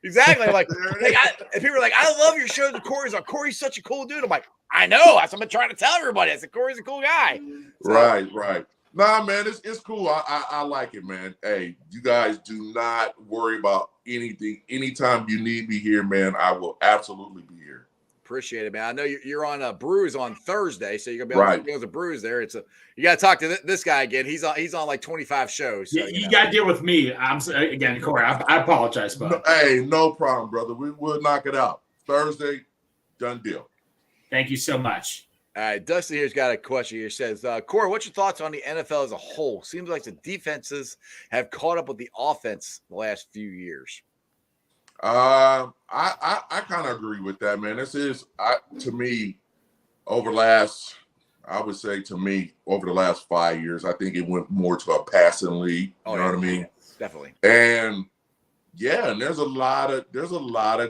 Exactly. Like and people are like, I love your show. Corey's on. Corey's such a cool dude. I'm like, I know. That's what I'm trying to tell everybody. I said, Corey's a cool guy. So, right. Nah, man, it's cool. I like it, man. Hey, you guys do not worry about anything. Anytime you need me here, man, I will absolutely be here. Appreciate it, man. I know you're on Brews on Thursday, so you're gonna be on Right. Bengals and Brews there. You got to talk to this guy again. He's on like 25 shows. So, you got to deal with me. Again, Corey. I apologize, bud. Hey, no problem, brother. We'll knock it out Thursday. Done deal. Thank you so much. All right, Dustin here's got a question here. Says, Corey, what's your thoughts on the NFL as a whole? Seems like the defenses have caught up with the offense the last few years. I kind of agree with that, man. To me, over the last 5 years, I think it went more to a passing league. You know what I mean? Definitely. And yeah, and there's a lot of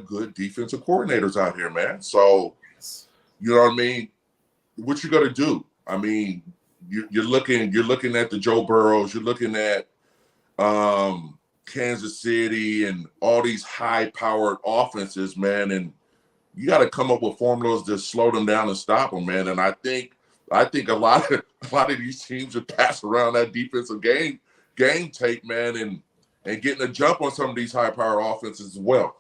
good defensive coordinators out here, man. So you know what I mean? What you gonna do? I mean, you're looking at the Joe Burrows, you're looking at Kansas City and all these high-powered offenses, man, and you got to come up with formulas to slow them down and stop them, man. And I think a lot of these teams would pass around that defensive game tape, man, and getting a jump on some of these high-powered offenses as well.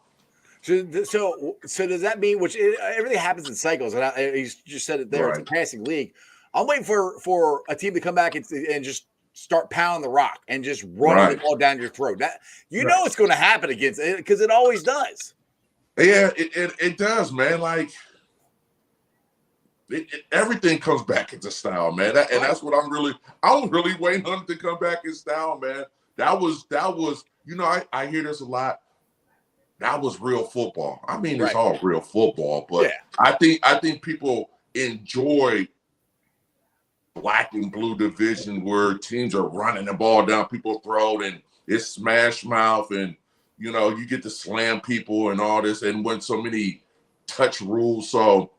So does that mean everything happens in cycles? And you just said it there. Right. It's a passing league. I'm waiting for a team to come back and just start pounding the rock and just running the ball down your throat. That know it's going to happen against it because it always does. Yeah, it does, man. Like everything comes back into style, man. And that's what I'm really waiting on it to come back in style, man. That was I hear this a lot. That was real football. I mean, it's all real football, but I think people enjoy black and blue division where teams are running the ball down people's throat and it's smash mouth and you get to slam people and all this and when so many touch rules. So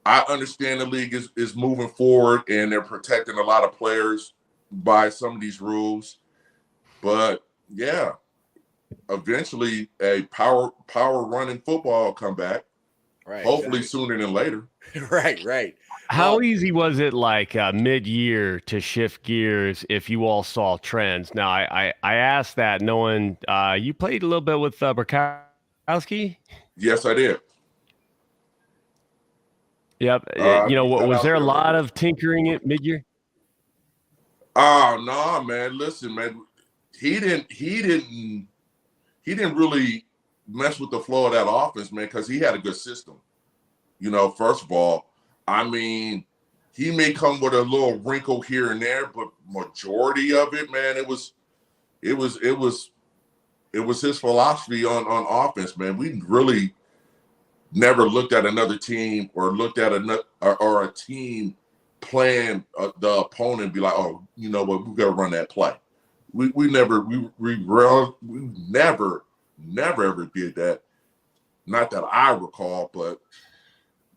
I understand the league is moving forward and they're protecting a lot of players by some of these rules. But yeah, eventually a power running football will come back. Right. Hopefully sooner than later. Right. How easy was it like mid-year to shift gears if you all saw trends? Now, I asked that knowing you played a little bit with Burkowski. Yes, I did. Yep. Was there a lot of tinkering at mid-year? Oh, no, man. Listen, man. He didn't really mess with the flow of that offense, man, because he had a good system. First of all, I mean, he may come with a little wrinkle here and there, but majority of it, man, it was his philosophy on offense, man. We really never looked at another team or looked at a team playing the opponent and be like, oh, you know what, we got to run that play. We never ever did that. Not that I recall, but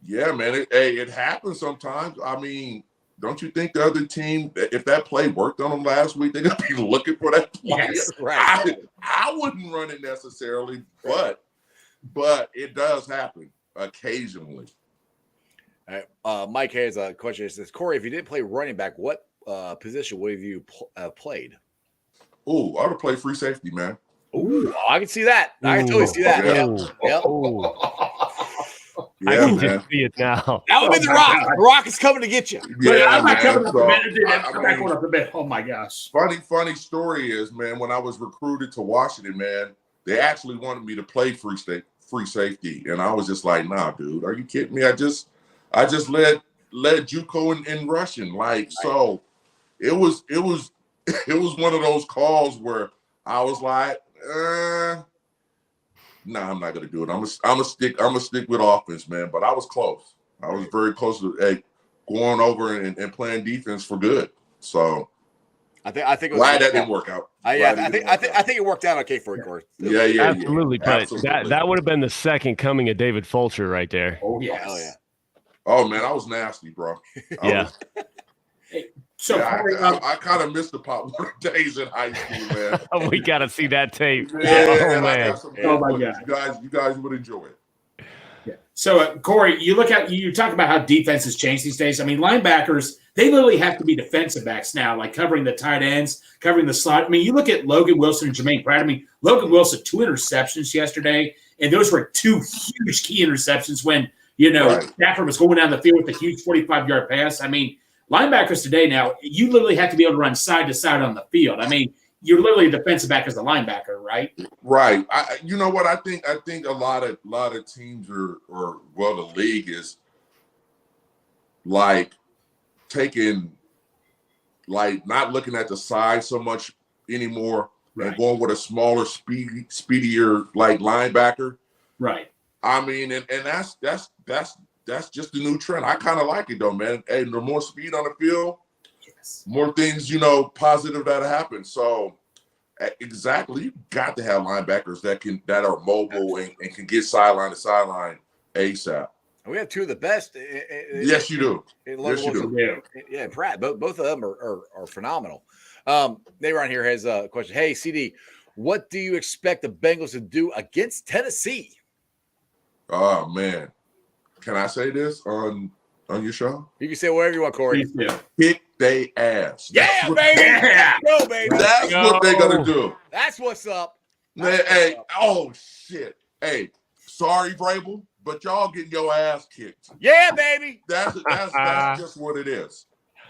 yeah, man, it happens sometimes. I mean, don't you think the other team, if that play worked on them last week, they're gonna be looking for that play? Yes, right. I wouldn't run it necessarily, but it does happen occasionally. All right. Mike has a question. It says, Corey, if you didn't play running back, what position would you played? Oh, I would have played free safety, man. Ooh, I can see that. I can totally see that. Yep. I can just see it now. That would be the Rock. The Rock is coming to get you. Yeah, I'm not coming so, up a bit. Oh my gosh. Funny story is, man, when I was recruited to Washington, man, they actually wanted me to play free safety, and I was just like, nah, dude, are you kidding me? I just led JUCO in rushing, like, so it was one of those calls where I was like, nah, I'm not gonna do it. I'm gonna stick with offense, man. But I was close. I was very close to going over and playing defense for good. So I think it was glad that didn't work out. I think it worked out okay for you, Corey. Yeah, absolutely. But that would have been the second coming of David Fulcher right there. Oh yes. Oh yeah. Oh man, I was nasty, bro. So I kind of missed the pop water days in high school, man. We got to see that tape. Yeah, oh man. Oh my God. You guys would enjoy it. Yeah. So, Corey, you talk about how defense has changed these days. I mean, linebackers, they literally have to be defensive backs now, like covering the tight ends, covering the slot. I mean, you look at Logan Wilson and Jermaine Pratt. I mean, Logan Wilson, 2 interceptions yesterday, and those were 2 huge key interceptions when, Stafford was going down the field with a huge 45-yard pass. I mean, linebackers today now, you literally have to be able to run side to side on the field. I mean, you're literally a defensive back as a linebacker, right? Right. You know what? I think a lot of teams the league is like taking, like not looking at the size so much anymore, right, and going with a smaller, speedier like linebacker. Right. I mean, and that's just the new trend. I kind of like it though, man. Hey, the more speed on the field, more things, positive that happen. So exactly, you got to have linebackers that are mobile and can get sideline to sideline ASAP. We have 2 of the best. Yes, you do. Yes, you do. Yeah, Pratt. Both of them are phenomenal. Nayron here has a question. Hey, CD, what do you expect the Bengals to do against Tennessee? Oh man, can I say this on your show? You can say whatever you want, Corey. Kick they ass. Yeah, baby. Yeah. Let's go, baby. That's what they're gonna do. That's what's up. Oh shit. Hey, sorry, Vrabel, but y'all getting your ass kicked. Yeah, baby. That's just what it is.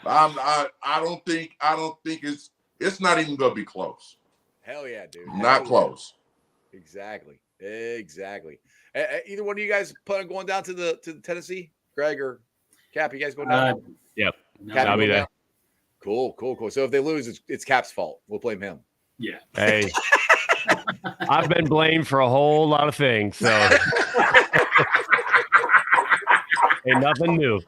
I don't think it's not even gonna be close. Hell yeah, dude. Not close. Exactly. Either one of you guys plan on going down to the Tennessee? Greg or Cap, you guys going down? Yep. Cap, I'll be there. Cool. So if they lose, it's Cap's fault. We'll blame him. Yeah. Hey, I've been blamed for a whole lot of things, so ain't nothing new.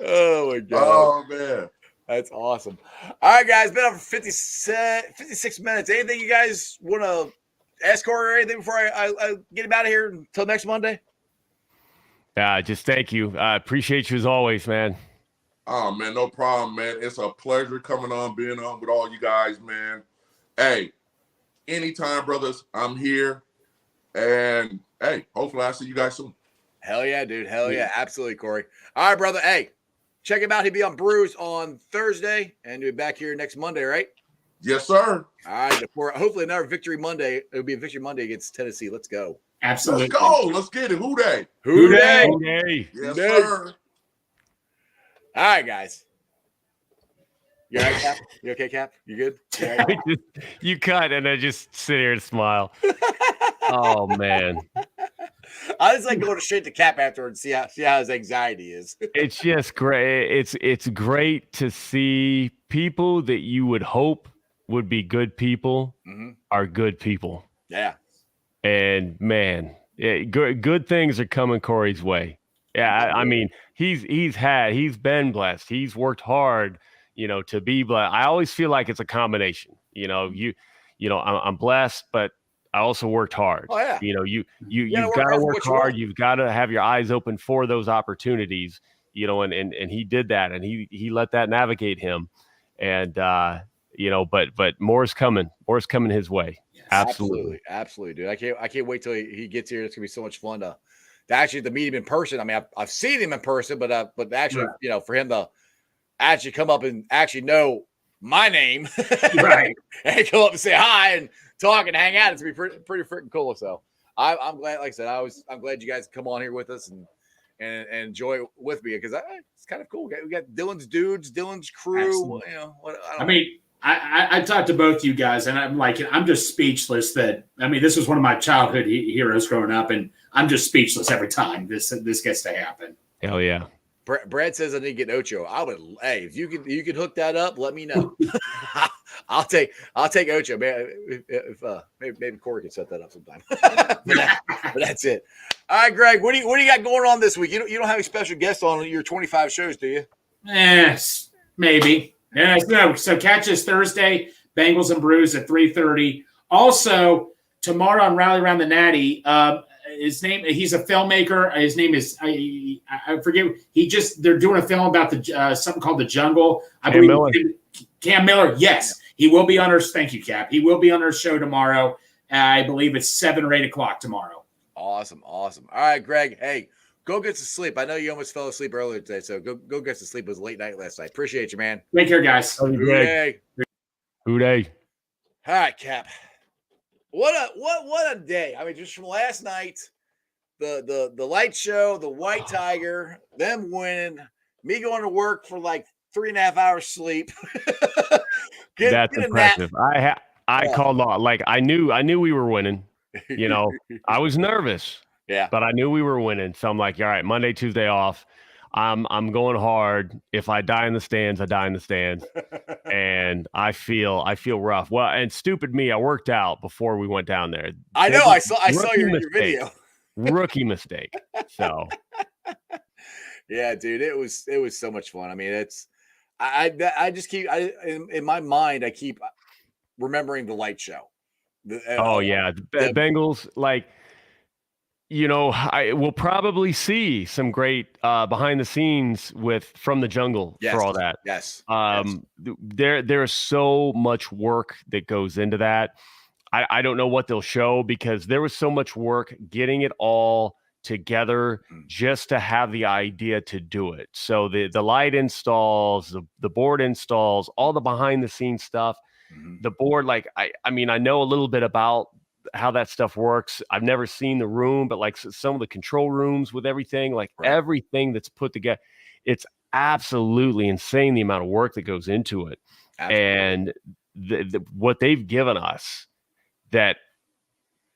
Oh my god. Oh man. That's awesome. All right, guys. Been over 56 minutes. Anything you guys want to ask Corey or anything before I get him out of here until next Monday? Just thank you. I appreciate you as always, man. Oh man, no problem, man. It's a pleasure being on with all you guys, man. Hey, anytime, brothers. I'm here, and hey, hopefully I see you guys soon. Hell yeah, dude. Hell yeah. Absolutely, Corey. All right, brother. Hey, check him out. He'll be on Brews on Thursday, and he'll be back here next Monday, right? Yes, sir. All right. Hopefully another Victory Monday. It'll be a Victory Monday against Tennessee. Let's go. Absolutely. Let's go. Let's get it. Who they? Who they? Yes, sir. All right, guys. You all right, Cap? You okay, Cap? You good? You all right? You cut and I just sit here and smile. Oh man. I just like going straight to Cap afterwards and see how his anxiety is. It's just great. It's great to see people that you would hope would be good people are good people. Yeah. And man, good things are coming Corey's way. Yeah, I mean, he's been blessed. He's worked hard, to be blessed. I always feel like it's a combination. I'm blessed, but I also worked hard. Oh yeah. You've got to work hard. You've got to have your eyes open for those opportunities. And he did that, and he let that navigate him. And but more is coming. More is coming his way. Yes, absolutely, dude. I can't wait till he gets here. It's gonna be so much fun to actually to meet him in person. I mean, I've seen him in person, but actually, for him to actually come up and actually know my name, right, and come up and say hi and talk and hang out, it's gonna be pretty freaking cool. So I'm glad. Like I said, I'm glad you guys come on here with us and enjoy it with me because it's kind of cool. We got Dillon's dudes, Dillon's crew. Absolutely. I talked to both you guys, and I'm just speechless. This was one of my childhood heroes growing up, and I'm just speechless every time this gets to happen. Hell yeah. Brad says I need to get Ocho. Hey, if you could hook that up, let me know. I'll take Ocho, man. If maybe Corey can set that up sometime. but that's it. All right, Greg, what do you got going on this week? You don't have any special guests on your 25 shows, do you? Yes, maybe. Yeah, so catch us Thursday, Bengals and Brews at 3:30. Also, tomorrow on Rally Around the Natty, he's a filmmaker. His name is I forget. They're doing a film about the something called The Jungle. Cam Miller. Yes, he will be on our. Thank you, Cap. He will be on our show tomorrow. I believe it's 7 or 8 o'clock tomorrow. Awesome. All right, Greg. Hey, go get some sleep. I know you almost fell asleep earlier today, so go get some sleep. It was a late night last night. Appreciate you, man. Take care, guys. Hooray. Hooray. All right, Cap. What a day. I mean, just from last night, the light show, the White Tiger, them winning, me going to work for like 3.5 hours sleep. That's impressive. I called off. Like I knew we were winning. You know, I was nervous. Yeah. But I knew we were winning. So I'm like, all right, Monday, Tuesday off. I'm going hard. If I die in the stands, I die in the stands. And I feel rough. Well, and stupid me, I worked out before we went down there. I know. I saw your video. Rookie mistake. So yeah, dude, it was so much fun. I mean, I just keep in my mind, I keep remembering the light show. The Bengals, like, you know, I will probably see some great behind the scenes from the jungle for all that. Yes. There is so much work that goes into that. I don't know what they'll show because there was so much work getting it all together just to have the idea to do it. So the light installs, the board installs, all the behind the scenes stuff. The board, like, I mean, I know a little bit about how that stuff works. I've never seen the room, but like some of the control rooms with everything, like everything that's put together, it's absolutely insane the amount of work that goes into it. Absolutely. And what they've given us, that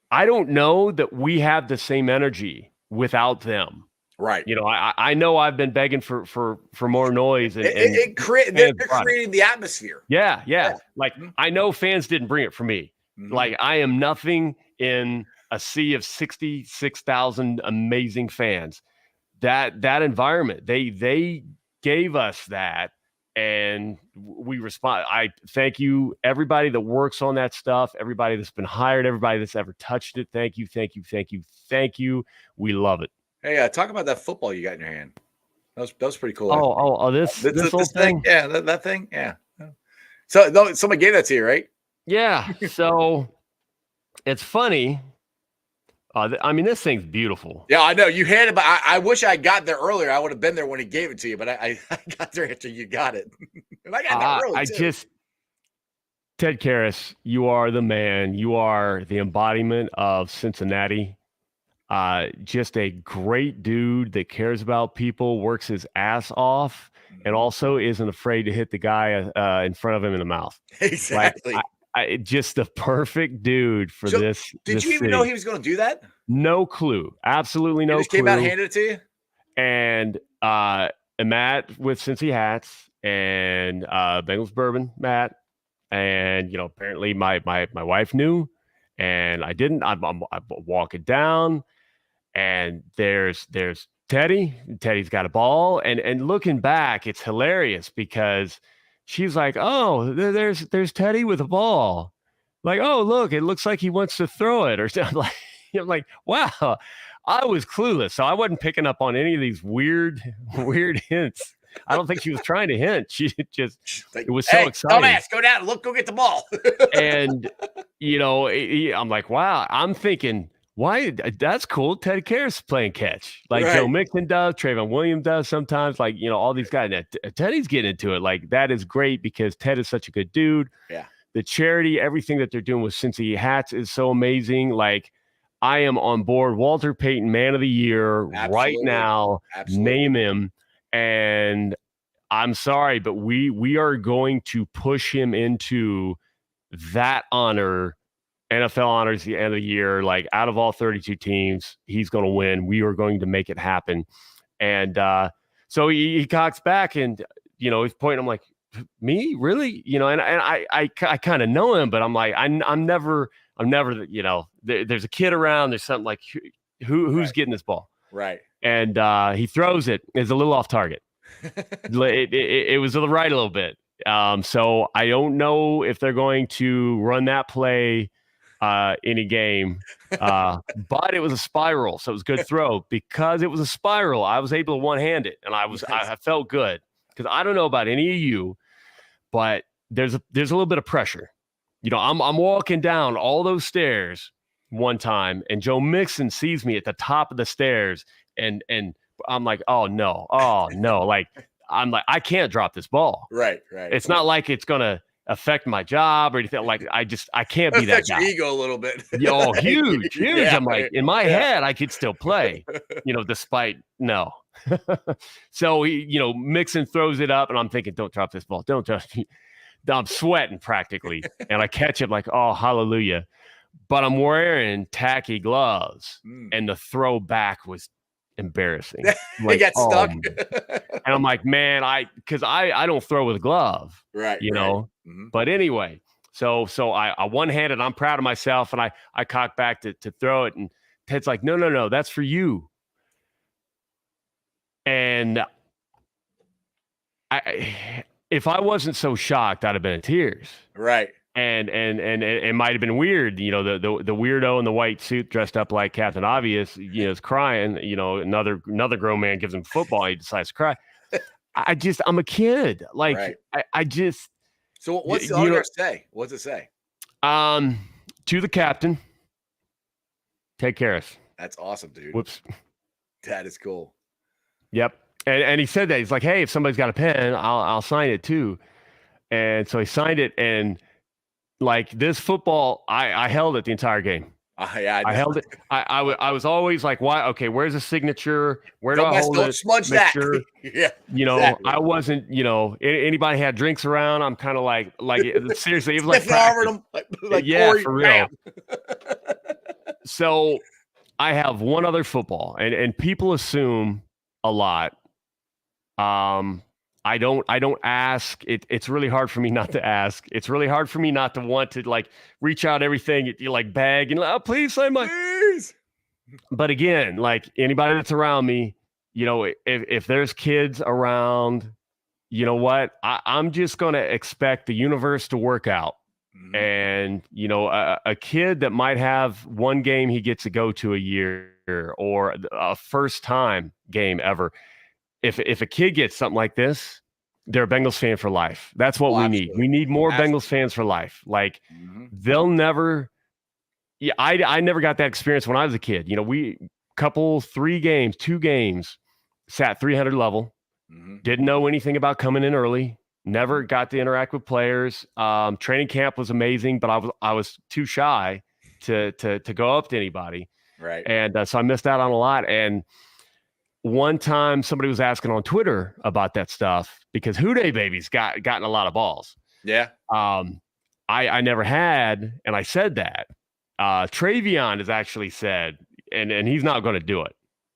I don't know that we have the same energy without them. Right. You know, I know I've been begging for more noise. And they're creating the atmosphere. Yeah. Like, I know fans didn't bring it for me. Like, I am nothing in a sea of 66,000 amazing fans. That environment, they gave us that, and we respond. I thank you, everybody that works on that stuff, everybody that's been hired, everybody that's ever touched it. Thank you. We love it. Hey, talk about that football you got in your hand. That was pretty cool. This whole thing. Yeah, that thing. Yeah. So somebody gave that to you, right? Yeah. So it's funny. I mean, this thing's beautiful. Yeah, I know you had it, but I wish I got there earlier. I would have been there when he gave it to you, but I got there after you got it. And I got there early too. Ted Karras, you are the man. You are the embodiment of Cincinnati. Just a great dude that cares about people, works his ass off, and also isn't afraid to hit the guy in front of him in the mouth. Exactly. Like, just the perfect dude for this. Did you even know he was going to do that? No clue. Absolutely no clue. He just came out and handed it to you? And Matt with Cincy hats and Bengals bourbon, Matt. And, you know, apparently my wife knew, and I didn't. I'm walking down, and there's Teddy. Teddy's got a ball, and looking back, it's hilarious because she's like, "Oh, there's Teddy with a ball." Like, "Oh, look, it looks like he wants to throw it," or something. I'm like, wow, I was clueless, so I wasn't picking up on any of these weird hints. I don't think she was trying to hint. She just, it was so exciting. Dumbass, go down and go get the ball. And, you know, I'm like, wow, I'm thinking, why? That's cool. Ted Karras playing catch. Like Joe Mixon does, Trayvon Williams does sometimes, like, you know, all these guys. Teddy's getting into it. Like, that is great because Ted is such a good dude. Yeah. The charity, everything that they're doing with Cincy hats is so amazing. Like, I am on board. Walter Payton, Man of the Year, right now. Absolutely. Name him. And I'm sorry, but we are going to push him into that honor. NFL honors the end of the year. Like, out of all 32 teams, he's going to win. We are going to make it happen. And so he cocks back, and, you know, he's pointing. I'm like, me, really? You know, and I kind of know him, but I'm like, I'm never, you know, there's a kid around. There's something like, who's getting this ball? Right. And he throws it. It's a little off target. It was to the right a little bit. So I don't know if they're going to run that play in a game. But it was a spiral, so it was a good throw. Because it was a spiral, I was able to one-hand it, and I felt good. Because I don't know about any of you, but there's a little bit of pressure. You know, I'm walking down all those stairs, one time, and Joe Mixon sees me at the top of the stairs, and I'm like, oh no, like I'm like, I can't drop this ball. Right. It's not like it's gonna affect my job or anything. Like I can't be that Affects guy. your ego a little bit. Yo, huge. Yeah, I'm like, in my head, I could still play, despite no. So Mixon throws it up, and I'm thinking, don't drop this ball. Don't just. I'm sweating practically, and I catch it like, oh, hallelujah. But I'm wearing tacky gloves, and the throw back was embarrassing. Like, got stuck. And I'm like, man, because I don't throw with a glove, right? Mm-hmm. But anyway, so I one-handed. I'm proud of myself, and I cock back to throw it, and Ted's like, no, that's for you. And if I wasn't so shocked, I'd have been in tears. Right. And it might have been weird, the weirdo in the white suit dressed up like Captain Obvious, is crying. Another grown man gives him football, he decides to cry. I'm a kid. Like, right. I just. So what's the autograph say? What's it say? To the captain, Ted Karras. That's awesome, dude. Whoops. That is cool. Yep. And he said that. He's like, hey, if somebody's got a pen, I'll sign it too. And so he signed it, and like this football, I held it the entire game. Yeah, I held it. I was always like, why? Okay, where's the signature? Where do I hold it? Don't smudge that. Sure, Yeah. Exactly. I wasn't, anybody had drinks around. I'm kind of like seriously, it was like them, like yeah, Corey, for real. So I have one other football, and people assume a lot. I don't ask. It's really hard for me not to ask. It's really hard for me not to want to like reach out everything. You like beg and please sign my. Please. But again, like anybody that's around me, if there's kids around, you know what? I'm just gonna expect the universe to work out. Mm-hmm. And a kid that might have one game he gets to go to a year or a first time game ever. If a kid gets something like this, they're a Bengals fan for life. That's what we need. We need more Bengals fans for life. Like they'll never. Yeah, I never got that experience when I was a kid. We 2 games, sat 300 level, didn't know anything about coming in early. Never got to interact with players. Training camp was amazing, but I was too shy to go up to anybody. Right. And so I missed out on a lot. And one time somebody was asking on Twitter about that stuff because Houday Baby's gotten a lot of balls. Yeah. I never had, and I said that. Travion has actually said, and he's not going to do it.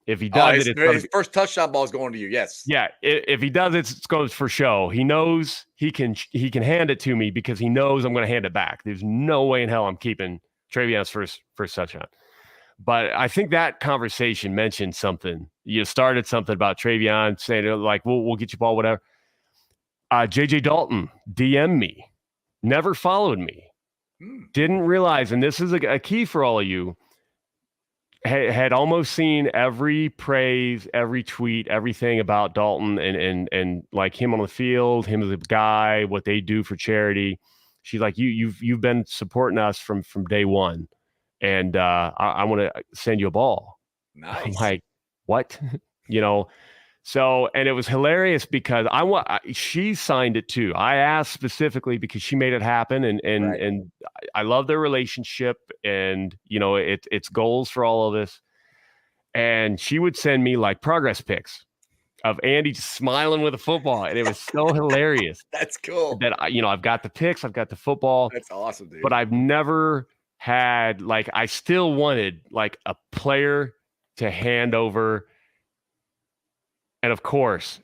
If he does his first touchdown ball is going to you. Yes. Yeah. If he does it, it goes for show. He knows he can hand it to me because he knows I'm going to hand it back. There's no way in hell I'm keeping Travion's first touchdown. But I think that conversation mentioned something. You started something about Travion saying like, we'll get you ball, whatever. JJ Dalton DM'd me, never followed me, didn't realize, and this is a key for all of you, had almost seen every praise, every tweet, everything about Dalton and like him on the field, him as a guy, what they do for charity. She's like, you've been supporting us from day one. And I want to send you a ball. Nice. I'm like, what? So, and it was hilarious because she signed it too. I asked specifically because she made it happen, and I love their relationship, and it's goals for all of this. And she would send me like progress pics of Andy just smiling with a football, and it was so hilarious. That's cool. That I've got the pics, I've got the football. That's awesome, dude. But I've never had I still wanted like a player to hand over. And of course,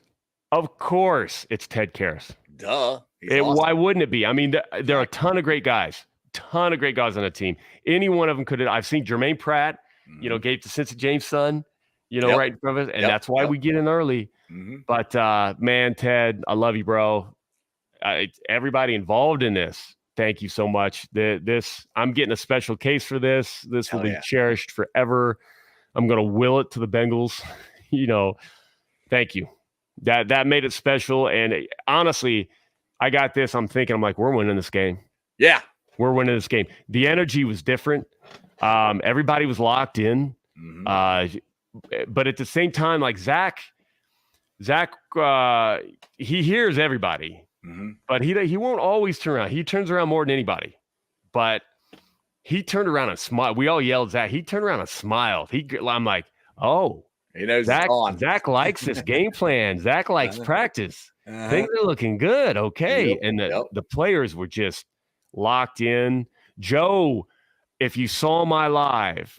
it's Ted Karras. Duh. Awesome. Why wouldn't it be? I mean, there are a ton of great guys on the team. Any one of them could have. I've seen Jermaine Pratt, gave to Cincinnati James' son, right in front of us. And that's why we get in early. Mm-hmm. But, man, Ted, I love you, bro. Everybody involved in this, thank you so much. I'm getting a special case for this. This will be cherished forever. I'm going to will it to the Bengals, Thank you. That made it special. And honestly, I got this. I'm like, we're winning this game. Yeah. We're winning this game. The energy was different. Everybody was locked in. Mm-hmm. But at the same time, like Zach, he hears everybody, Mm-hmm. but he won't always turn around. He turns around more than anybody. But he turned around and smiled. We all yelled, Zach. He turned around and smiled. I'm like, oh, He knows Zach, it's on. Zach likes this game plan. Zach likes practice. Uh-huh. Things are looking good. Okay. Yep, And yep. the players were just locked in. Joe, if you saw my live,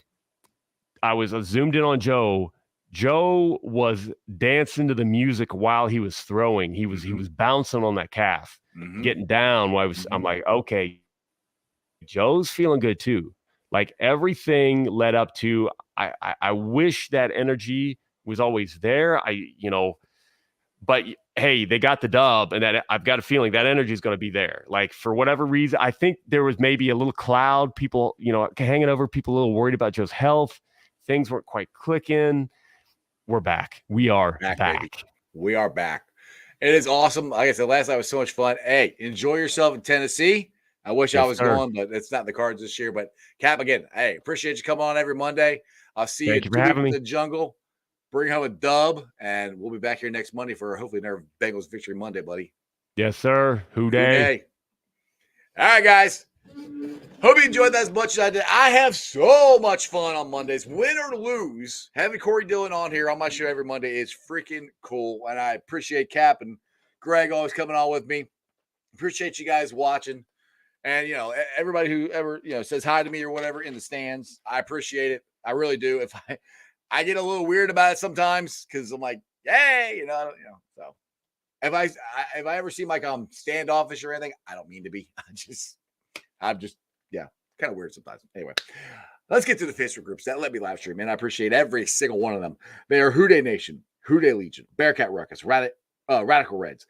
I was zoomed in on Joe. Joe was dancing to the music while he was throwing. He was bouncing on that calf, Mhm. getting down. While I'm like, okay, Joe's feeling good too. Like everything led up to. I wish that energy was always there. But hey, they got the dub, and that I've got a feeling that energy is going to be there. Like for whatever reason, I think there was maybe a little cloud. People, hanging over. People a little worried about Joe's health. Things weren't quite clicking. We're back. We are back. Baby. We are back. It is awesome. Like I said, last night was so much fun. Hey, enjoy yourself in Tennessee. I wish I was going, but it's not in the cards this year. But Cap, again, hey, appreciate you coming on every Monday. I'll see you for having in me. the jungle. Bring home a dub, and we'll be back here next Monday for hopefully another Bengals Victory Monday, buddy. Yes, sir. Who day? All right, guys. Hope you enjoyed that as much as I did. I have so much fun on Mondays. Win or lose, having Corey Dillon on here on my show every Monday is freaking cool. And I appreciate Cap and Greg always coming on with me. Appreciate you guys watching. And, everybody who ever, says hi to me or whatever in the stands, I appreciate it. I really do. If I get a little weird about it sometimes because I'm like, hey, so if I ever seem like I'm standoffish or anything, I don't mean to be. I'm just kind of weird sometimes. Anyway, let's get to the Facebook groups that let me live stream, man. I appreciate every single one of them. They are Who Dey Nation, Who Dey Legion, Bearcat Ruckus, Radical Reds,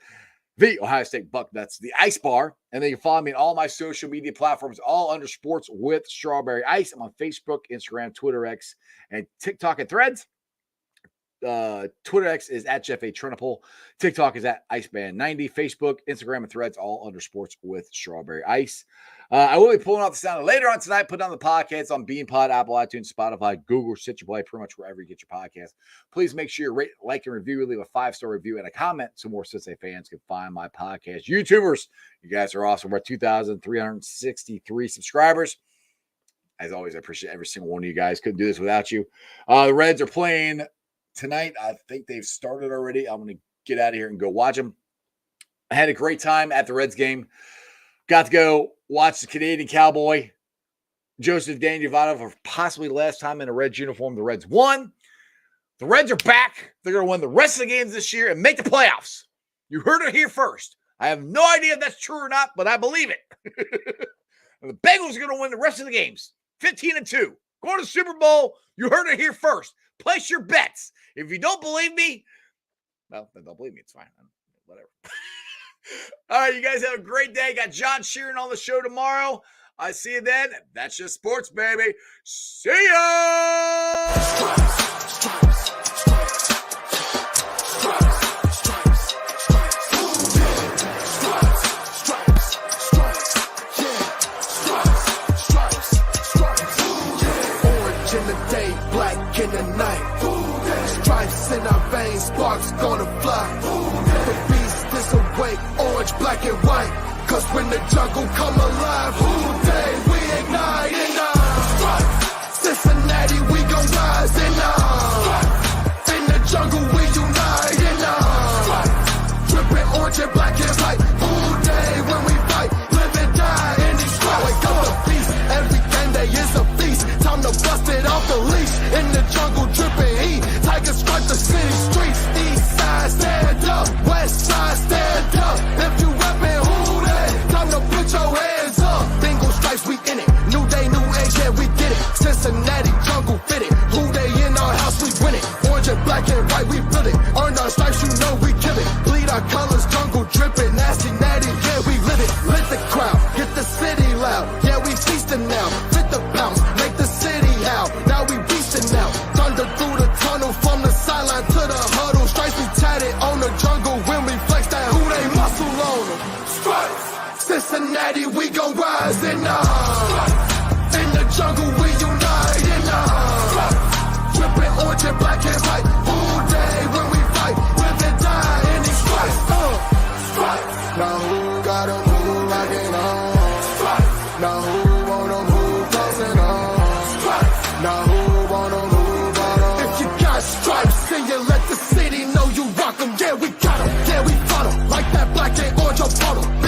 the Ohio State Bucknuts, the Ice Bar, and then you can follow me on all my social media platforms, all under Sports with Strawberry Ice. I'm on Facebook, Instagram, Twitter X, and TikTok and Threads. Twitter X is at Jeff A. Trinipole. TikTok is at Iceman90. Facebook, Instagram, and Threads all under Sports with Strawberry Ice. I will be pulling off the sound later on tonight, putting on the podcast on BeanPod, Apple, iTunes, Spotify, Google, Stitcher Play, pretty much wherever you get your podcast. Please make sure you rate, like, and review. Leave a 5-star review and a comment so more Cincinnati fans can find my podcast. YouTubers, you guys are awesome. We're at 2,363 subscribers. As always, I appreciate every single one of you guys. Couldn't do this without you. The Reds are playing tonight. I think they've started already. I'm going to get out of here and go watch them. I had a great time at the Reds game. Got to go watch the Canadian Cowboy, Joseph Daniel for possibly last time in a Reds uniform. The Reds won. The Reds are back. They're going to win the rest of the games this year and make the playoffs. You heard it here first. I have no idea if that's true or not, but I believe it. The Bengals are going to win the rest of the games. 15-2. Going to the Super Bowl. You heard it here first. Place your bets. If you don't believe me, well, then don't believe me. It's fine. Whatever. All right, you guys have a great day. Got John Sheeran on the show tomorrow. I see you then. That's just sports, baby. See ya! Orange in the day, black in the night. Stripes in our veins, sparks gonna fly. The beast is awake, orange, black, and white. Cause when the jungle come alive, who day we ignite and Cincinnati, we gon' rise and in the jungle we unite and dripping orange and black and white. Who day when we fight, live and die in these stripes. Wake up the beast, every game day is a feast. Time to bust it off the leash. In the jungle dripping heat, tigers stripe the city streets. East side stand up, west side stand up. If you reppin' who day, time to put your hands up. Bengal stripes, we in it. New day, new age, yeah, we get it. Cincinnati jungle fitted. Who day in our house, we win it. Orange and black and white, we build it. Earn our stripes, you know we kill it. Bleed our colors, jungle dripping. Nasty, natty, yeah, we live it. Lit the crowd, get the city loud. Yeah, we feasting now. Fit the bounce, make the city howl. Now we beastin' now. Thunder through the tunnel, from the sideline to the huddle. Stripes we tatted on the jungle when we flex that who they muscle on them. Stripes, Cincinnati, we gon' rise and in the jungle we unite. your puddle.